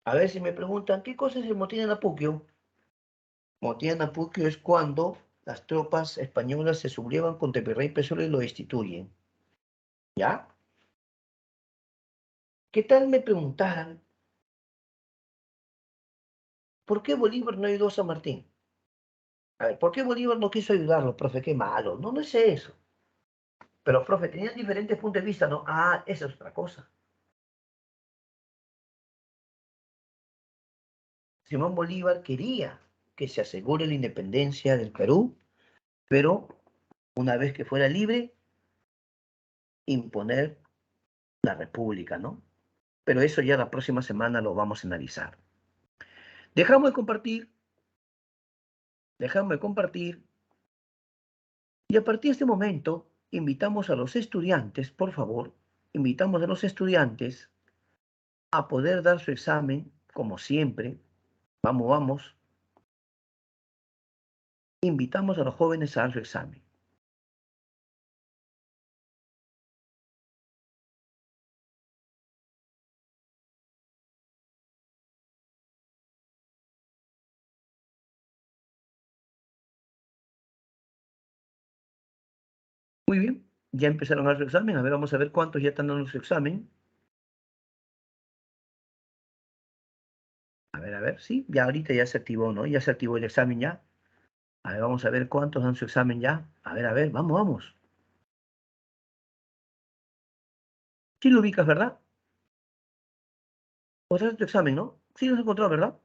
a ver si me preguntan, ¿qué cosa es el motín en Apuquio? Motín en Apuquio es cuando las tropas españolas se sublevan contra el virrey Pessoa y lo destituyen. ¿Ya? ¿Qué tal me preguntaran, por qué Bolívar no ayudó a San Martín? A ver, ¿por qué Bolívar no quiso ayudarlo, profe? Qué malo. No, no es eso. Pero, profe, tenían diferentes puntos de vista, ¿no? Ah, esa es otra cosa. Simón Bolívar quería que se asegure la independencia del Perú, pero una vez que fuera libre, imponer la república, ¿no? Pero eso ya la próxima semana lo vamos a analizar. Dejamos de compartir, dejamos de compartir, y a partir de este momento invitamos a los estudiantes, por favor, invitamos a los estudiantes a poder dar su examen, como siempre. Vamos, vamos. Invitamos a los jóvenes a dar su examen. Muy bien, ya empezaron a dar su examen. A ver, vamos a ver cuántos ya están dando su examen. A ver, sí, ya ahorita ya se activó, ¿no? Ya se activó el examen ya. A ver, vamos a ver cuántos dan su examen ya. A ver, vamos, vamos. Sí lo ubicas, ¿verdad? O sea, tu examen, ¿no? Sí lo has encontrado, ¿verdad?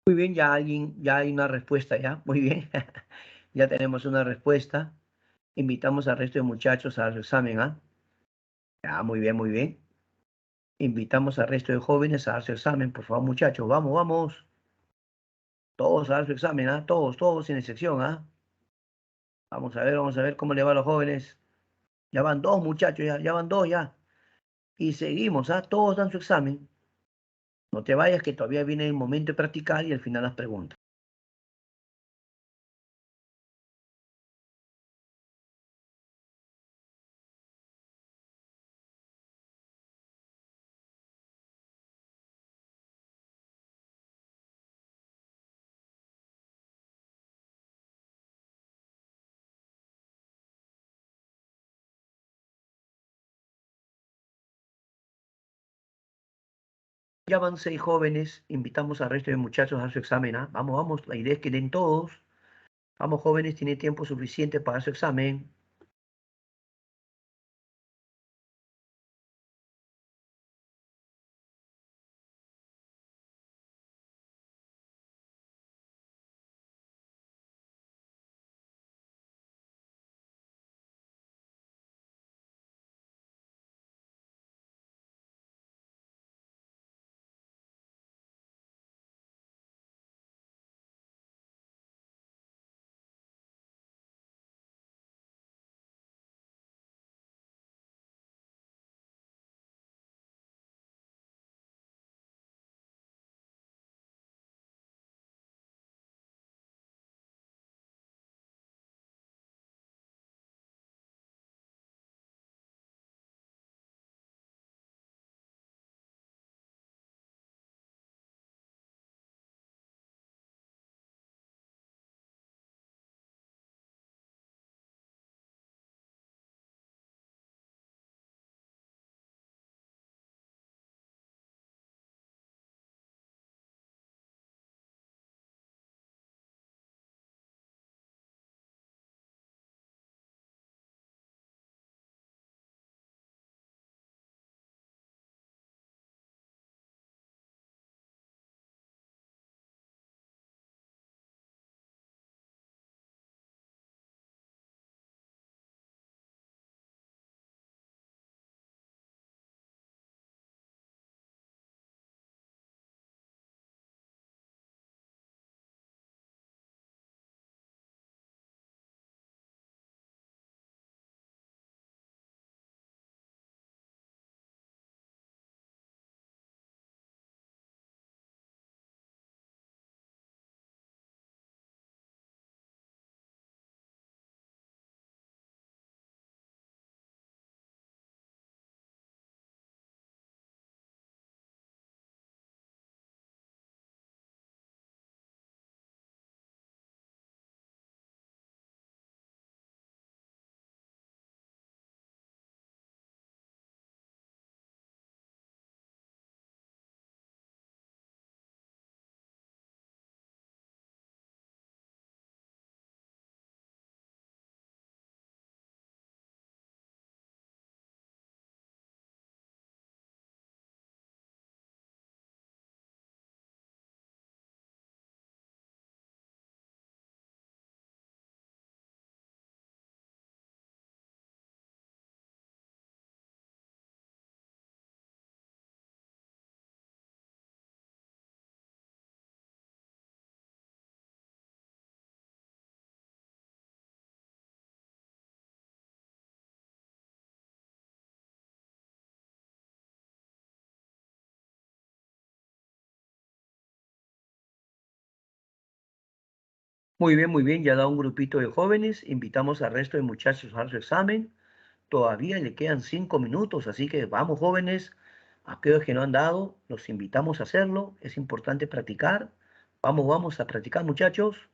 Muy bien, ya hay una respuesta, ya. Muy bien. Ya tenemos una respuesta. Invitamos al resto de muchachos a dar su examen, ¿ah? Ya, muy bien, muy bien. Invitamos al resto de jóvenes a dar su examen, por favor, muchachos. Vamos, vamos. Todos a dar su examen, ¿ah? Todos, todos, sin excepción, ¿ah? Vamos a ver cómo le va a los jóvenes. Ya van dos, muchachos, ya van dos, ya. Y seguimos, ¿ah? Todos dan su examen. No te vayas, que todavía viene el momento de practicar y al final las preguntas. Ya van seis jóvenes, invitamos al resto de muchachos a dar su examen, ¿ah? Vamos, vamos, la idea es que den todos. Vamos, jóvenes, tiene tiempo suficiente para dar su examen. muy bien, ya da un grupito de jóvenes, invitamos al resto de muchachos a su examen, todavía le quedan 5 minutos, así que vamos jóvenes, aquellos que no han dado, los invitamos a hacerlo, es importante practicar, vamos a practicar muchachos.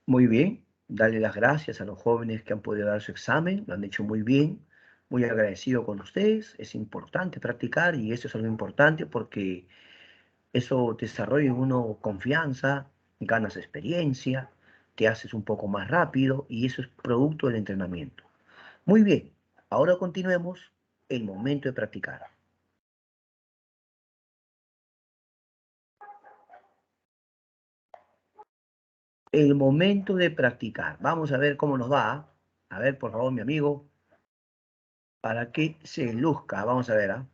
Muy bien, dale las gracias a los jóvenes que han podido dar su examen, lo han hecho muy bien, muy agradecido con ustedes. Es importante practicar y eso es algo importante porque eso desarrolla en uno confianza, ganas experiencia, te haces un poco más rápido y eso es producto del entrenamiento. Muy bien, ahora continuemos el momento de practicar. El momento de practicar. Vamos a ver cómo nos va. A ver, por favor, mi amigo, para que se luzca. Vamos a ver, ¿ah?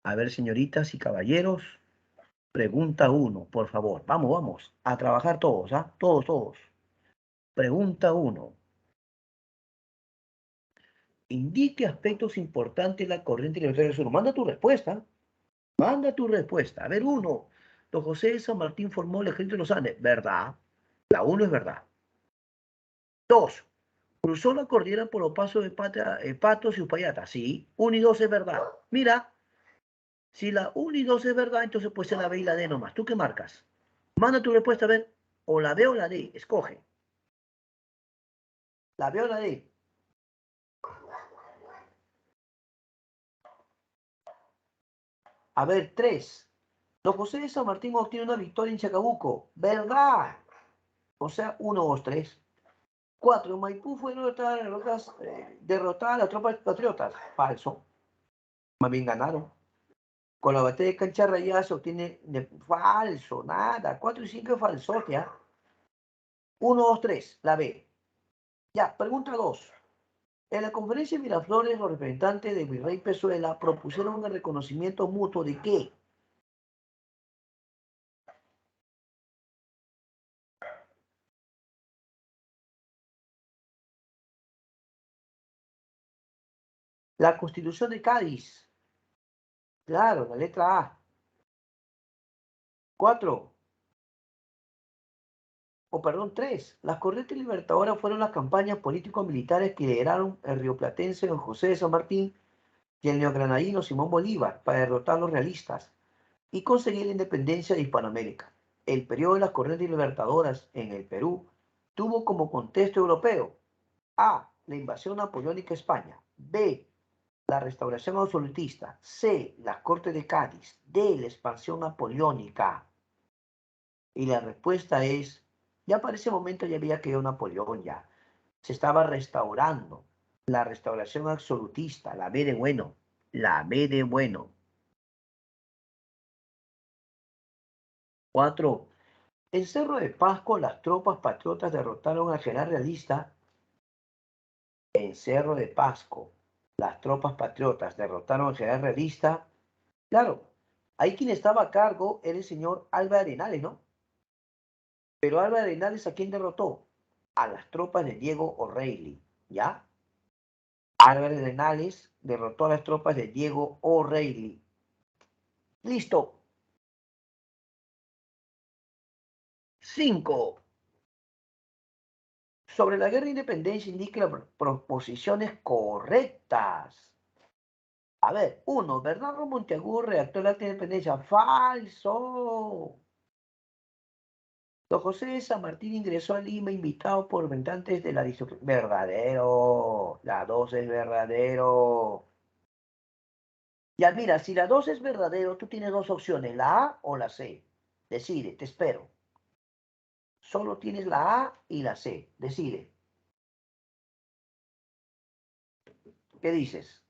A ver, señoritas y caballeros, pregunta uno, por favor. Vamos, vamos, a trabajar todos, ¿ah? Todos, todos. Pregunta uno. Indique aspectos importantes de la corriente libertaria del sur. Manda tu respuesta. Manda tu respuesta. A ver, uno. Don José de San Martín formó el ejército de los Andes. ¿Verdad? La uno es verdad. Dos. Cruzó la cordillera por los pasos de Patos y Uspallata. Sí. Uno y dos es verdad. Mira, si la uno y dos es verdad, entonces puede ser la B y la D nomás. ¿Tú qué marcas? Manda tu respuesta a ver. O la B o la D. Escoge. La B o la D. A ver, tres. Don José de San Martín obtiene una victoria en Chacabuco. ¿Verdad? O sea, uno, dos, tres. Cuatro. Maipú fue derrotada a las tropas patriotas. Falso. Más bien ganaron. Con la batalla de Cancha Rayada se obtiene falso, nada. Cuatro y cinco es falsote, ¿ah? Uno, dos, tres. La B. Ya, pregunta dos. En la conferencia de Miraflores, los representantes de Virrey Pezuela propusieron el reconocimiento mutuo de qué. La Constitución de Cádiz. Claro, la letra A. Cuatro. O perdón, tres. Las corrientes libertadoras fueron las campañas político-militares que lideraron el rioplatense don José de San Martín y el neogranadino Simón Bolívar para derrotar a los realistas y conseguir la independencia de Hispanoamérica. El periodo de las corrientes libertadoras en el Perú tuvo como contexto europeo A. La invasión napoleónica a España. B. La restauración absolutista. C. Las Cortes de Cádiz. D. La expansión napoleónica. Y la respuesta es, ya para ese momento ya había caído Napoleón ya. Se estaba restaurando. La restauración absolutista, la B de bueno. La B de bueno. Cuatro. En Cerro de Pasco, las tropas patriotas derrotaron al general realista. En Cerro de Pasco, las tropas patriotas derrotaron al general realista. Claro, ahí quien estaba a cargo era el señor Álvarez Arenales, ¿no? Pero Álvarez Arenales, ¿a quién derrotó? A las tropas de Diego O'Reilly, ¿ya? Álvarez Arenales derrotó a las tropas de Diego O'Reilly. Listo. 5. Sobre la guerra de independencia indique las proposiciones correctas. A ver, uno, Bernardo Monteagudo redactó el acta de independencia. Falso. Don José de San Martín ingresó a Lima invitado por representantes de la aristocracia. Verdadero. La 2 es verdadero. Ya mira, si la 2 es verdadero, tú tienes dos opciones, la A o la C. Decide, te espero. Solo tienes la A y la C. Decide. ¿Qué dices?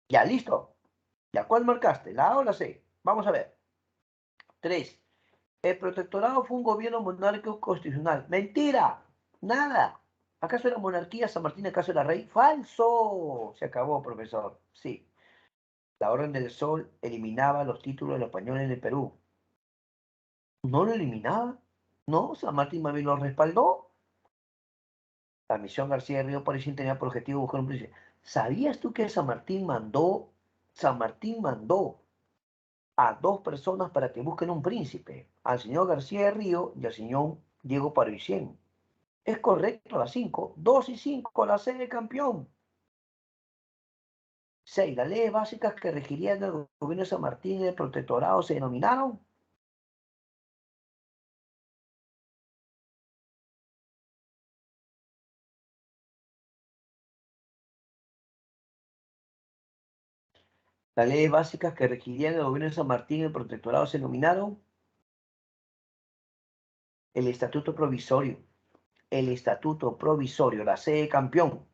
Ya, listo. ¿Ya cuál marcaste? ¿La A o la C? Vamos a ver. 3. El protectorado fue un gobierno monárquico constitucional. Mentira. Nada. ¿Acaso era monarquía San Martín? ¿Acaso era rey? Falso. Se acabó, profesor. Sí. La Orden del Sol eliminaba los títulos de los españoles en el Perú. ¿No lo eliminaba? No, San Martín más bien lo respaldó. La misión García de Río París tenía por objetivo buscar un príncipe. ¿Sabías tú que San Martín mandó a dos personas para que busquen un príncipe? Al señor García de Río y al señor Diego Parisien. Es correcto, las 5. 2 y 5, la C de campeón. 6. Las leyes básicas que regirían el gobierno de San Martín y el protectorado se denominaron. Las leyes básicas que regirían el gobierno de San Martín y el protectorado se denominaron el Estatuto Provisorio. El Estatuto Provisorio, la C de campeón.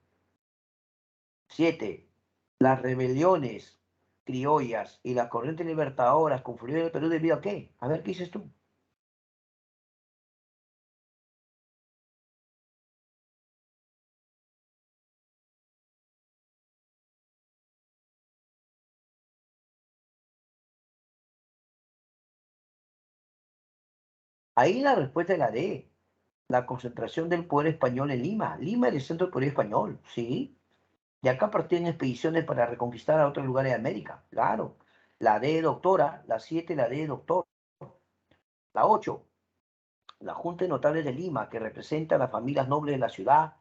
7. Las rebeliones criollas y las corrientes libertadoras confluyeron en el Perú debido a qué? A ver, ¿qué dices tú? Ahí la respuesta es la D. La concentración del poder español en Lima. Lima era el centro del poder español, ¿sí? Y acá partían expediciones para reconquistar a otros lugares de América, claro. La D, doctora. La 7, la D, doctor. La 8, la Junta de Notables de Lima, que representa a las familias nobles de la ciudad,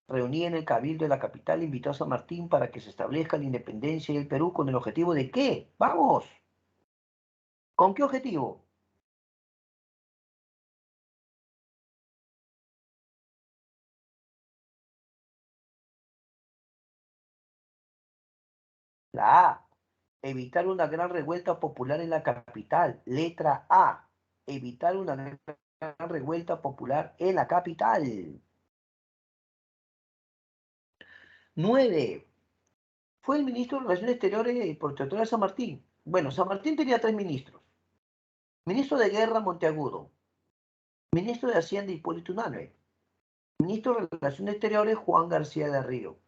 reunida en el Cabildo de la capital, invitó a San Martín para que se establezca la independencia del Perú con el objetivo de ¿qué? Vamos. ¿Con qué objetivo? La A, evitar una gran revuelta popular en la capital. Letra A, evitar una gran revuelta popular en la capital. 9. Fue el ministro de Relaciones Exteriores y Protectora de San Martín. Bueno, San Martín tenía 3 ministros. Ministro de Guerra, Monteagudo. Ministro de Hacienda, Hipólito Unanue. Ministro de Relaciones Exteriores, Juan García de Río.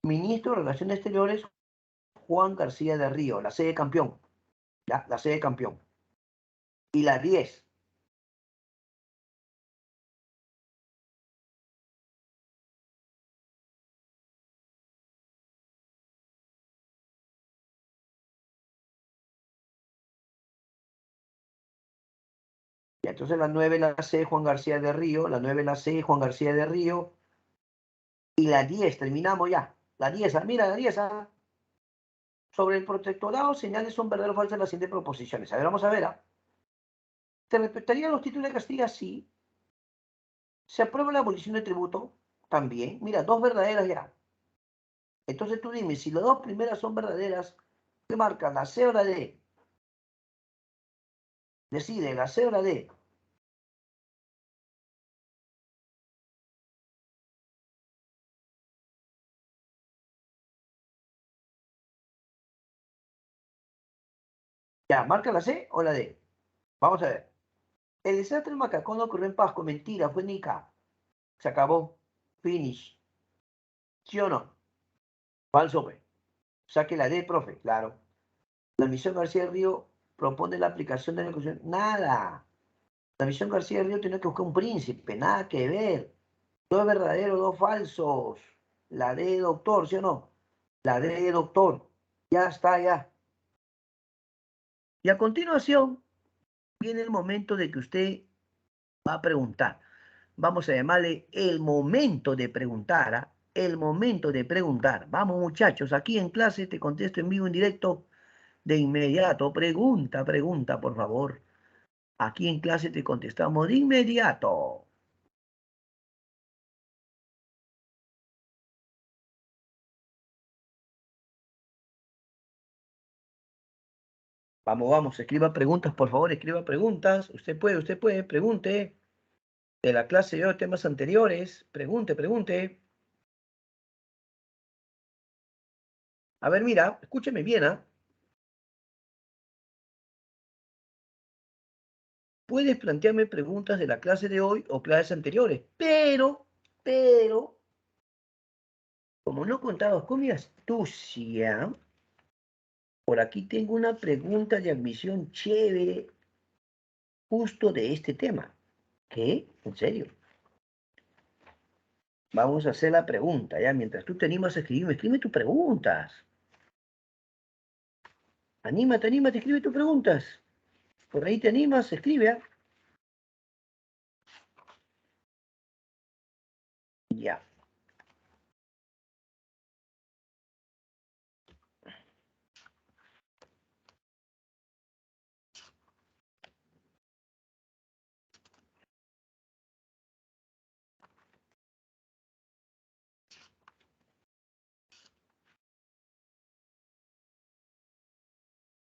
Ministro de Relaciones Exteriores, Juan García de Río, la sede campeón. ¿Ya? La sede campeón. Y la 10. Y entonces la 9 la C, Juan García de Río. La 9 la C, Juan García de Río. Y la 10, terminamos ya. La 10, mira, la 10. Sobre el protectorado, señales son verdaderas o falsas las siguientes proposiciones. A ver, vamos a ver. ¿Se respetarían los títulos de Castilla? Sí. ¿Se aprueba la abolición de tributo? También. Mira, dos verdaderas ya. Entonces tú dime, si las dos primeras son verdaderas, ¿qué marca? ¿La C o la D? Decide, la C o la D. Ya, ¿marca la C o la D? Vamos a ver. El desastre en Macacón ocurrió en Pasco. Mentira, fue en Ica. Se acabó. Finish. ¿Sí o no? Falso, pues. Saque la D, profe. Claro. La misión García del Río propone la aplicación de la Constitución. Nada. La misión García del Río tiene que buscar un príncipe. Nada que ver. Dos verdaderos, dos falsos. La D, doctor, ¿sí o no? La D, doctor. Ya está, ya. Y a continuación viene el momento de que usted va a preguntar. Vamos a llamarle el momento de preguntar, ¿ah? El momento de preguntar. Vamos, muchachos, aquí en clase te contesto en vivo, en directo, de inmediato. Pregunta, pregunta, por favor. Aquí en clase te contestamos de inmediato. Vamos, vamos, escriba preguntas, por favor, escriba preguntas. Usted puede, pregunte. De la clase de temas anteriores, pregunte, pregunte. A ver, mira, escúcheme bien, ¿ah? Puedes plantearme preguntas de la clase de hoy o clases anteriores, pero, como no contabas con mi astucia, por aquí tengo una pregunta de admisión chévere justo de este tema. ¿Qué? ¿En serio? Vamos a hacer la pregunta, ya, mientras tú te animas a escribirme, escribe tus preguntas. Anímate, anímate, escribe tus preguntas. Por ahí te animas, escribe, ¿ah? Ya.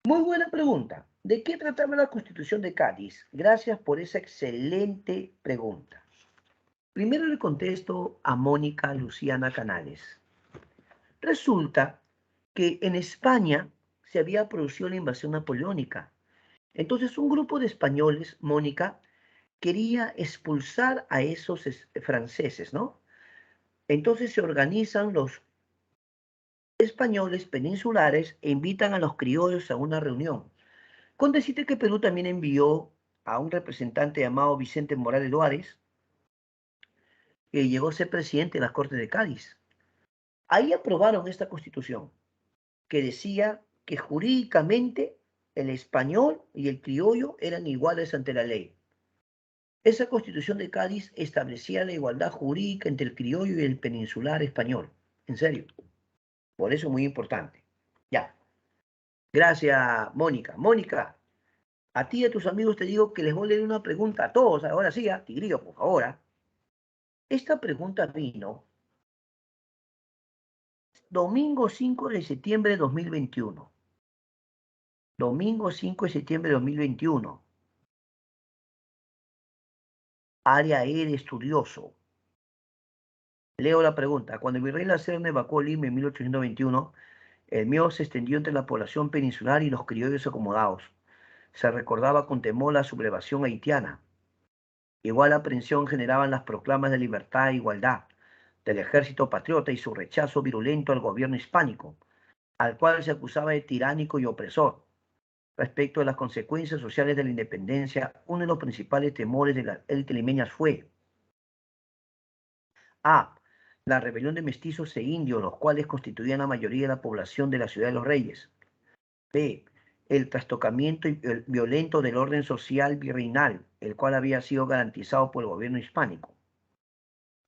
Muy buena pregunta. ¿De qué trataba la Constitución de Cádiz? Gracias por esa excelente pregunta. Primero le contesto a Mónica Luciana Canales. Resulta que en España se había producido la invasión napoleónica. Entonces un grupo de españoles, Mónica, quería expulsar a esos franceses, ¿no? Entonces se organizan los españoles peninsulares e invitan a los criollos a una reunión. Con decirte que Perú también envió a un representante llamado Vicente Morales Loárez, que llegó a ser presidente de las Cortes de Cádiz. Ahí aprobaron esta constitución, que decía que jurídicamente el español y el criollo eran iguales ante la ley. Esa constitución de Cádiz establecía la igualdad jurídica entre el criollo y el peninsular español. En serio. Por eso es muy importante. Ya. Gracias, Mónica. Mónica, a ti y a tus amigos te digo que les voy a leer una pregunta a todos. Ahora sí, a Tigrillo, por favor. Esta pregunta vino domingo 5 de septiembre de 2021. Domingo 5 de septiembre de 2021. Área E de estudioso. Leo la pregunta. Cuando el virrey La Serna evacuó Lima en 1821, el miedo se extendió entre la población peninsular y los criollos acomodados. Se recordaba con temor la sublevación haitiana. Igual aprensión generaban las proclamas de libertad e igualdad del ejército patriota y su rechazo virulento al gobierno hispánico, al cual se acusaba de tiránico y opresor. Respecto de las consecuencias sociales de la independencia, uno de los principales temores de las élites limeñas fue A. La rebelión de mestizos e indios, los cuales constituían la mayoría de la población de la ciudad de los Reyes. B. El trastocamiento violento del orden social virreinal, el cual había sido garantizado por el gobierno hispánico.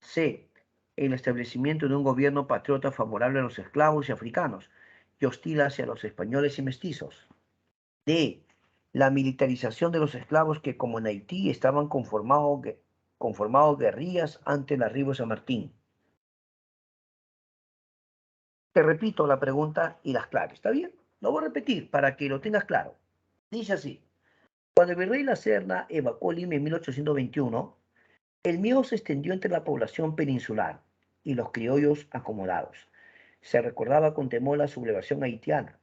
C. El establecimiento de un gobierno patriota favorable a los esclavos y africanos y hostil hacia los españoles y mestizos. D. La militarización de los esclavos que, como en Haití, estaban conformados guerrillas ante el arribo de San Martín. Te repito la pregunta y las claves, ¿está bien? Lo voy a repetir para que lo tengas claro. Dice así. Cuando el virrey La Serna evacuó Lima en 1821, el miedo se extendió entre la población peninsular y los criollos acomodados. Se recordaba con temor la sublevación haitiana.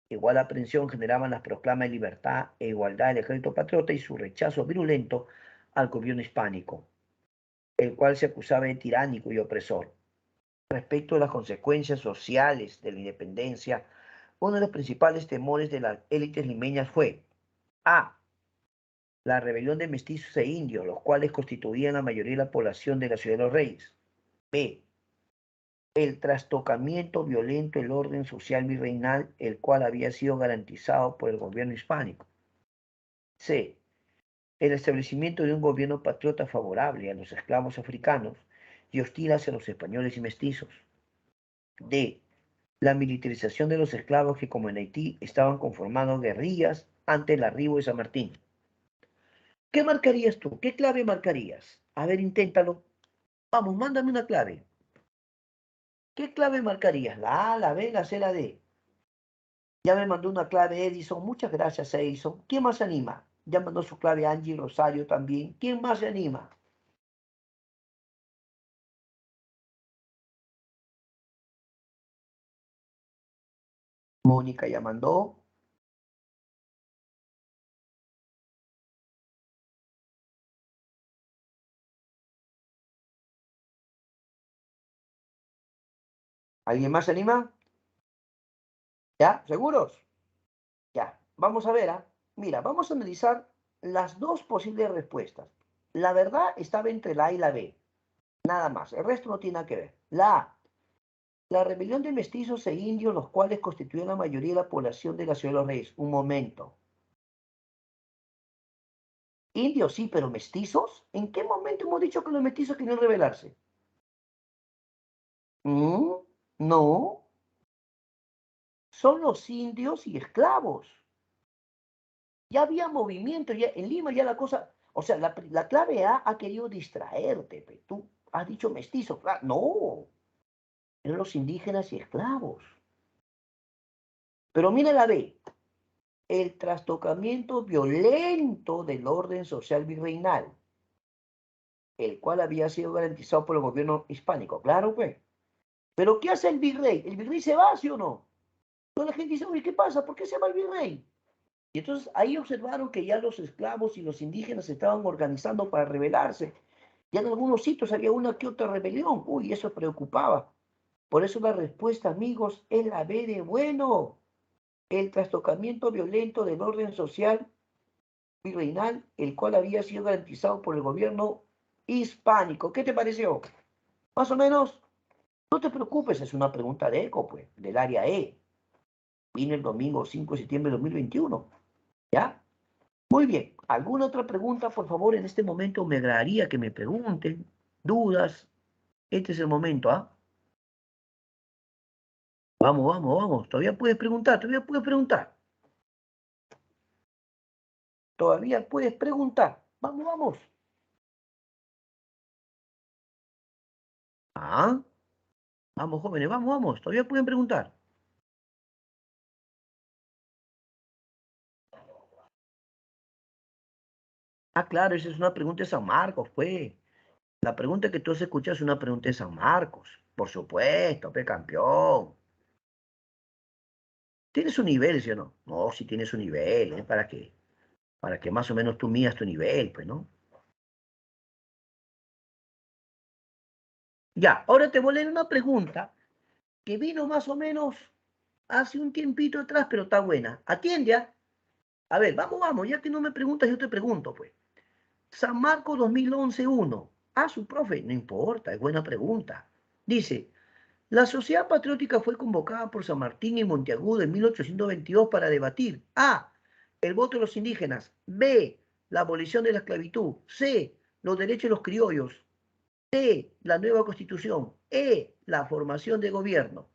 Igual aprensión generaban las proclamas de libertad e igualdad del ejército patriota y su rechazo virulento al gobierno hispánico, el cual se acusaba de tiránico y opresor. Respecto a las consecuencias sociales de la independencia, uno de los principales temores de las élites limeñas fue A. La rebelión de mestizos e indios, los cuales constituían la mayoría de la población de la ciudad de los Reyes. B. El trastocamiento violento del orden social virreinal, el cual había sido garantizado por el gobierno hispánico. C. El establecimiento de un gobierno patriota favorable a los esclavos africanos y hostil hacia los españoles y mestizos. D. La militarización de los esclavos que, como en Haití, estaban conformando guerrillas ante el arribo de San Martín. ¿Qué marcarías tú? ¿Qué clave marcarías? A ver, inténtalo. Vamos, mándame una clave. ¿Qué clave marcarías? ¿La A, la B, la C, la D? Ya me mandó una clave Edison. Muchas gracias, Edison. ¿Quién más se anima? Ya mandó su clave Angie Rosario también. ¿Quién más se anima? Mónica ya mandó. ¿Alguien más se anima? ¿Ya? ¿Seguros? Ya. Vamos a ver, ¿ah? Mira, vamos a analizar las dos posibles respuestas. La verdad estaba entre la A y la B. Nada más. El resto no tiene nada que ver. La A. La rebelión de mestizos e indios, los cuales constituyen la mayoría de la población de la ciudad de los Reyes. Un momento. Indios sí, pero mestizos. ¿En qué momento hemos dicho que los mestizos querían rebelarse? No, son los indios y esclavos. Ya había movimiento, ya en Lima ya la cosa, o sea, la clave A ha querido distraerte, tú has dicho mestizos, no, eran los indígenas y esclavos. Pero mira la B, el trastocamiento violento del orden social virreinal, el cual había sido garantizado por el gobierno hispánico. Claro, pues. Pero ¿qué hace el virrey? ¿El virrey se va, sí o no? Toda la gente dice, oye, ¿qué pasa? ¿Por qué se va el virrey? Y entonces ahí observaron que ya los esclavos y los indígenas se estaban organizando para rebelarse. Ya en algunos sitios había una que otra rebelión. Uy, eso preocupaba. Por eso la respuesta, amigos, es la B de bueno. El trastocamiento violento del orden social virreinal, el cual había sido garantizado por el gobierno hispánico. ¿Qué te pareció? Más o menos, no te preocupes, es una pregunta de ECO, pues, del área E. Vino el domingo 5 de septiembre de 2021. ¿Ya? Muy bien. ¿Alguna otra pregunta, por favor? En este momento me agradaría que me pregunten. Dudas. Este es el momento, ¿ah? Vamos, vamos, vamos. Todavía puedes preguntar, todavía puedes preguntar. Todavía puedes preguntar. Vamos, vamos. Ah, vamos, jóvenes, vamos, vamos. Todavía pueden preguntar. Ah, claro, esa es una pregunta de San Marcos, pues. La pregunta que tú has escuchado es una pregunta de San Marcos. Por supuesto, pe campeón. ¿Tienes un nivel, sí o no? No, si tienes un nivel, ¿eh? ¿Para qué? Para que más o menos tú midas tu nivel, pues, ¿no? Ya, ahora te voy a leer una pregunta que vino más o menos hace un tiempito atrás, pero está buena. Atiende, ¿ah? A ver, vamos, vamos, ya que no me preguntas, yo te pregunto, pues. San Marcos 2011-1. Ah, su profe, no importa, es buena pregunta. Dice, la Sociedad Patriótica fue convocada por San Martín y Monteagudo en 1822 para debatir A, el voto de los indígenas, B, la abolición de la esclavitud, C, los derechos de los criollos, D, la nueva constitución, E, la formación de gobierno.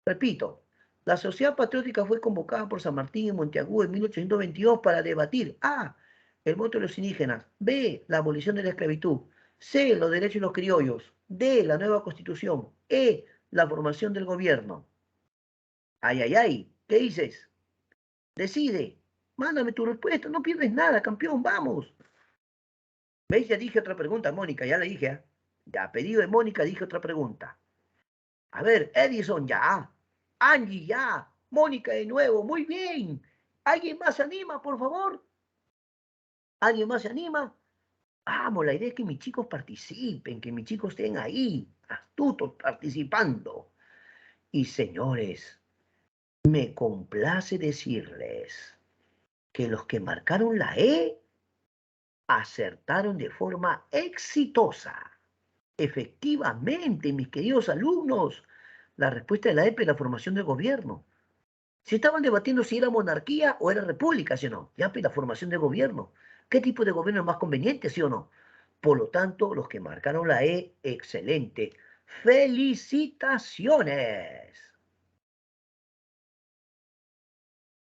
Repito, la Sociedad Patriótica fue convocada por San Martín y Monteagudo en 1822 para debatir A, el voto de los indígenas, B, la abolición de la esclavitud, C, los derechos de los criollos, D, la nueva constitución, E, la formación del gobierno. Ay, ay, ay, ¿qué dices? Decide, mándame tu respuesta, no pierdes nada, campeón, vamos. ¿Veis? Ya dije otra pregunta, Mónica, ya le dije, ¿eh? Ya, a pedido de Mónica dije otra pregunta. A ver, Edison, ya. Angie, ya. Mónica de nuevo, muy bien. ¿Alguien más se anima, por favor? ¿Alguien más se anima? Vamos, la idea es que mis chicos participen, que mis chicos estén ahí, astutos, participando. Y señores, me complace decirles que los que marcaron la E acertaron de forma exitosa. Efectivamente, mis queridos alumnos, la respuesta de la EPE es la formación del gobierno. Si estaban debatiendo si era monarquía o era república, ¿sí o no? Ya, pues la formación de gobierno. ¿Qué tipo de gobierno es más conveniente, sí o no? Por lo tanto, los que marcaron la E, excelente. ¡Felicitaciones!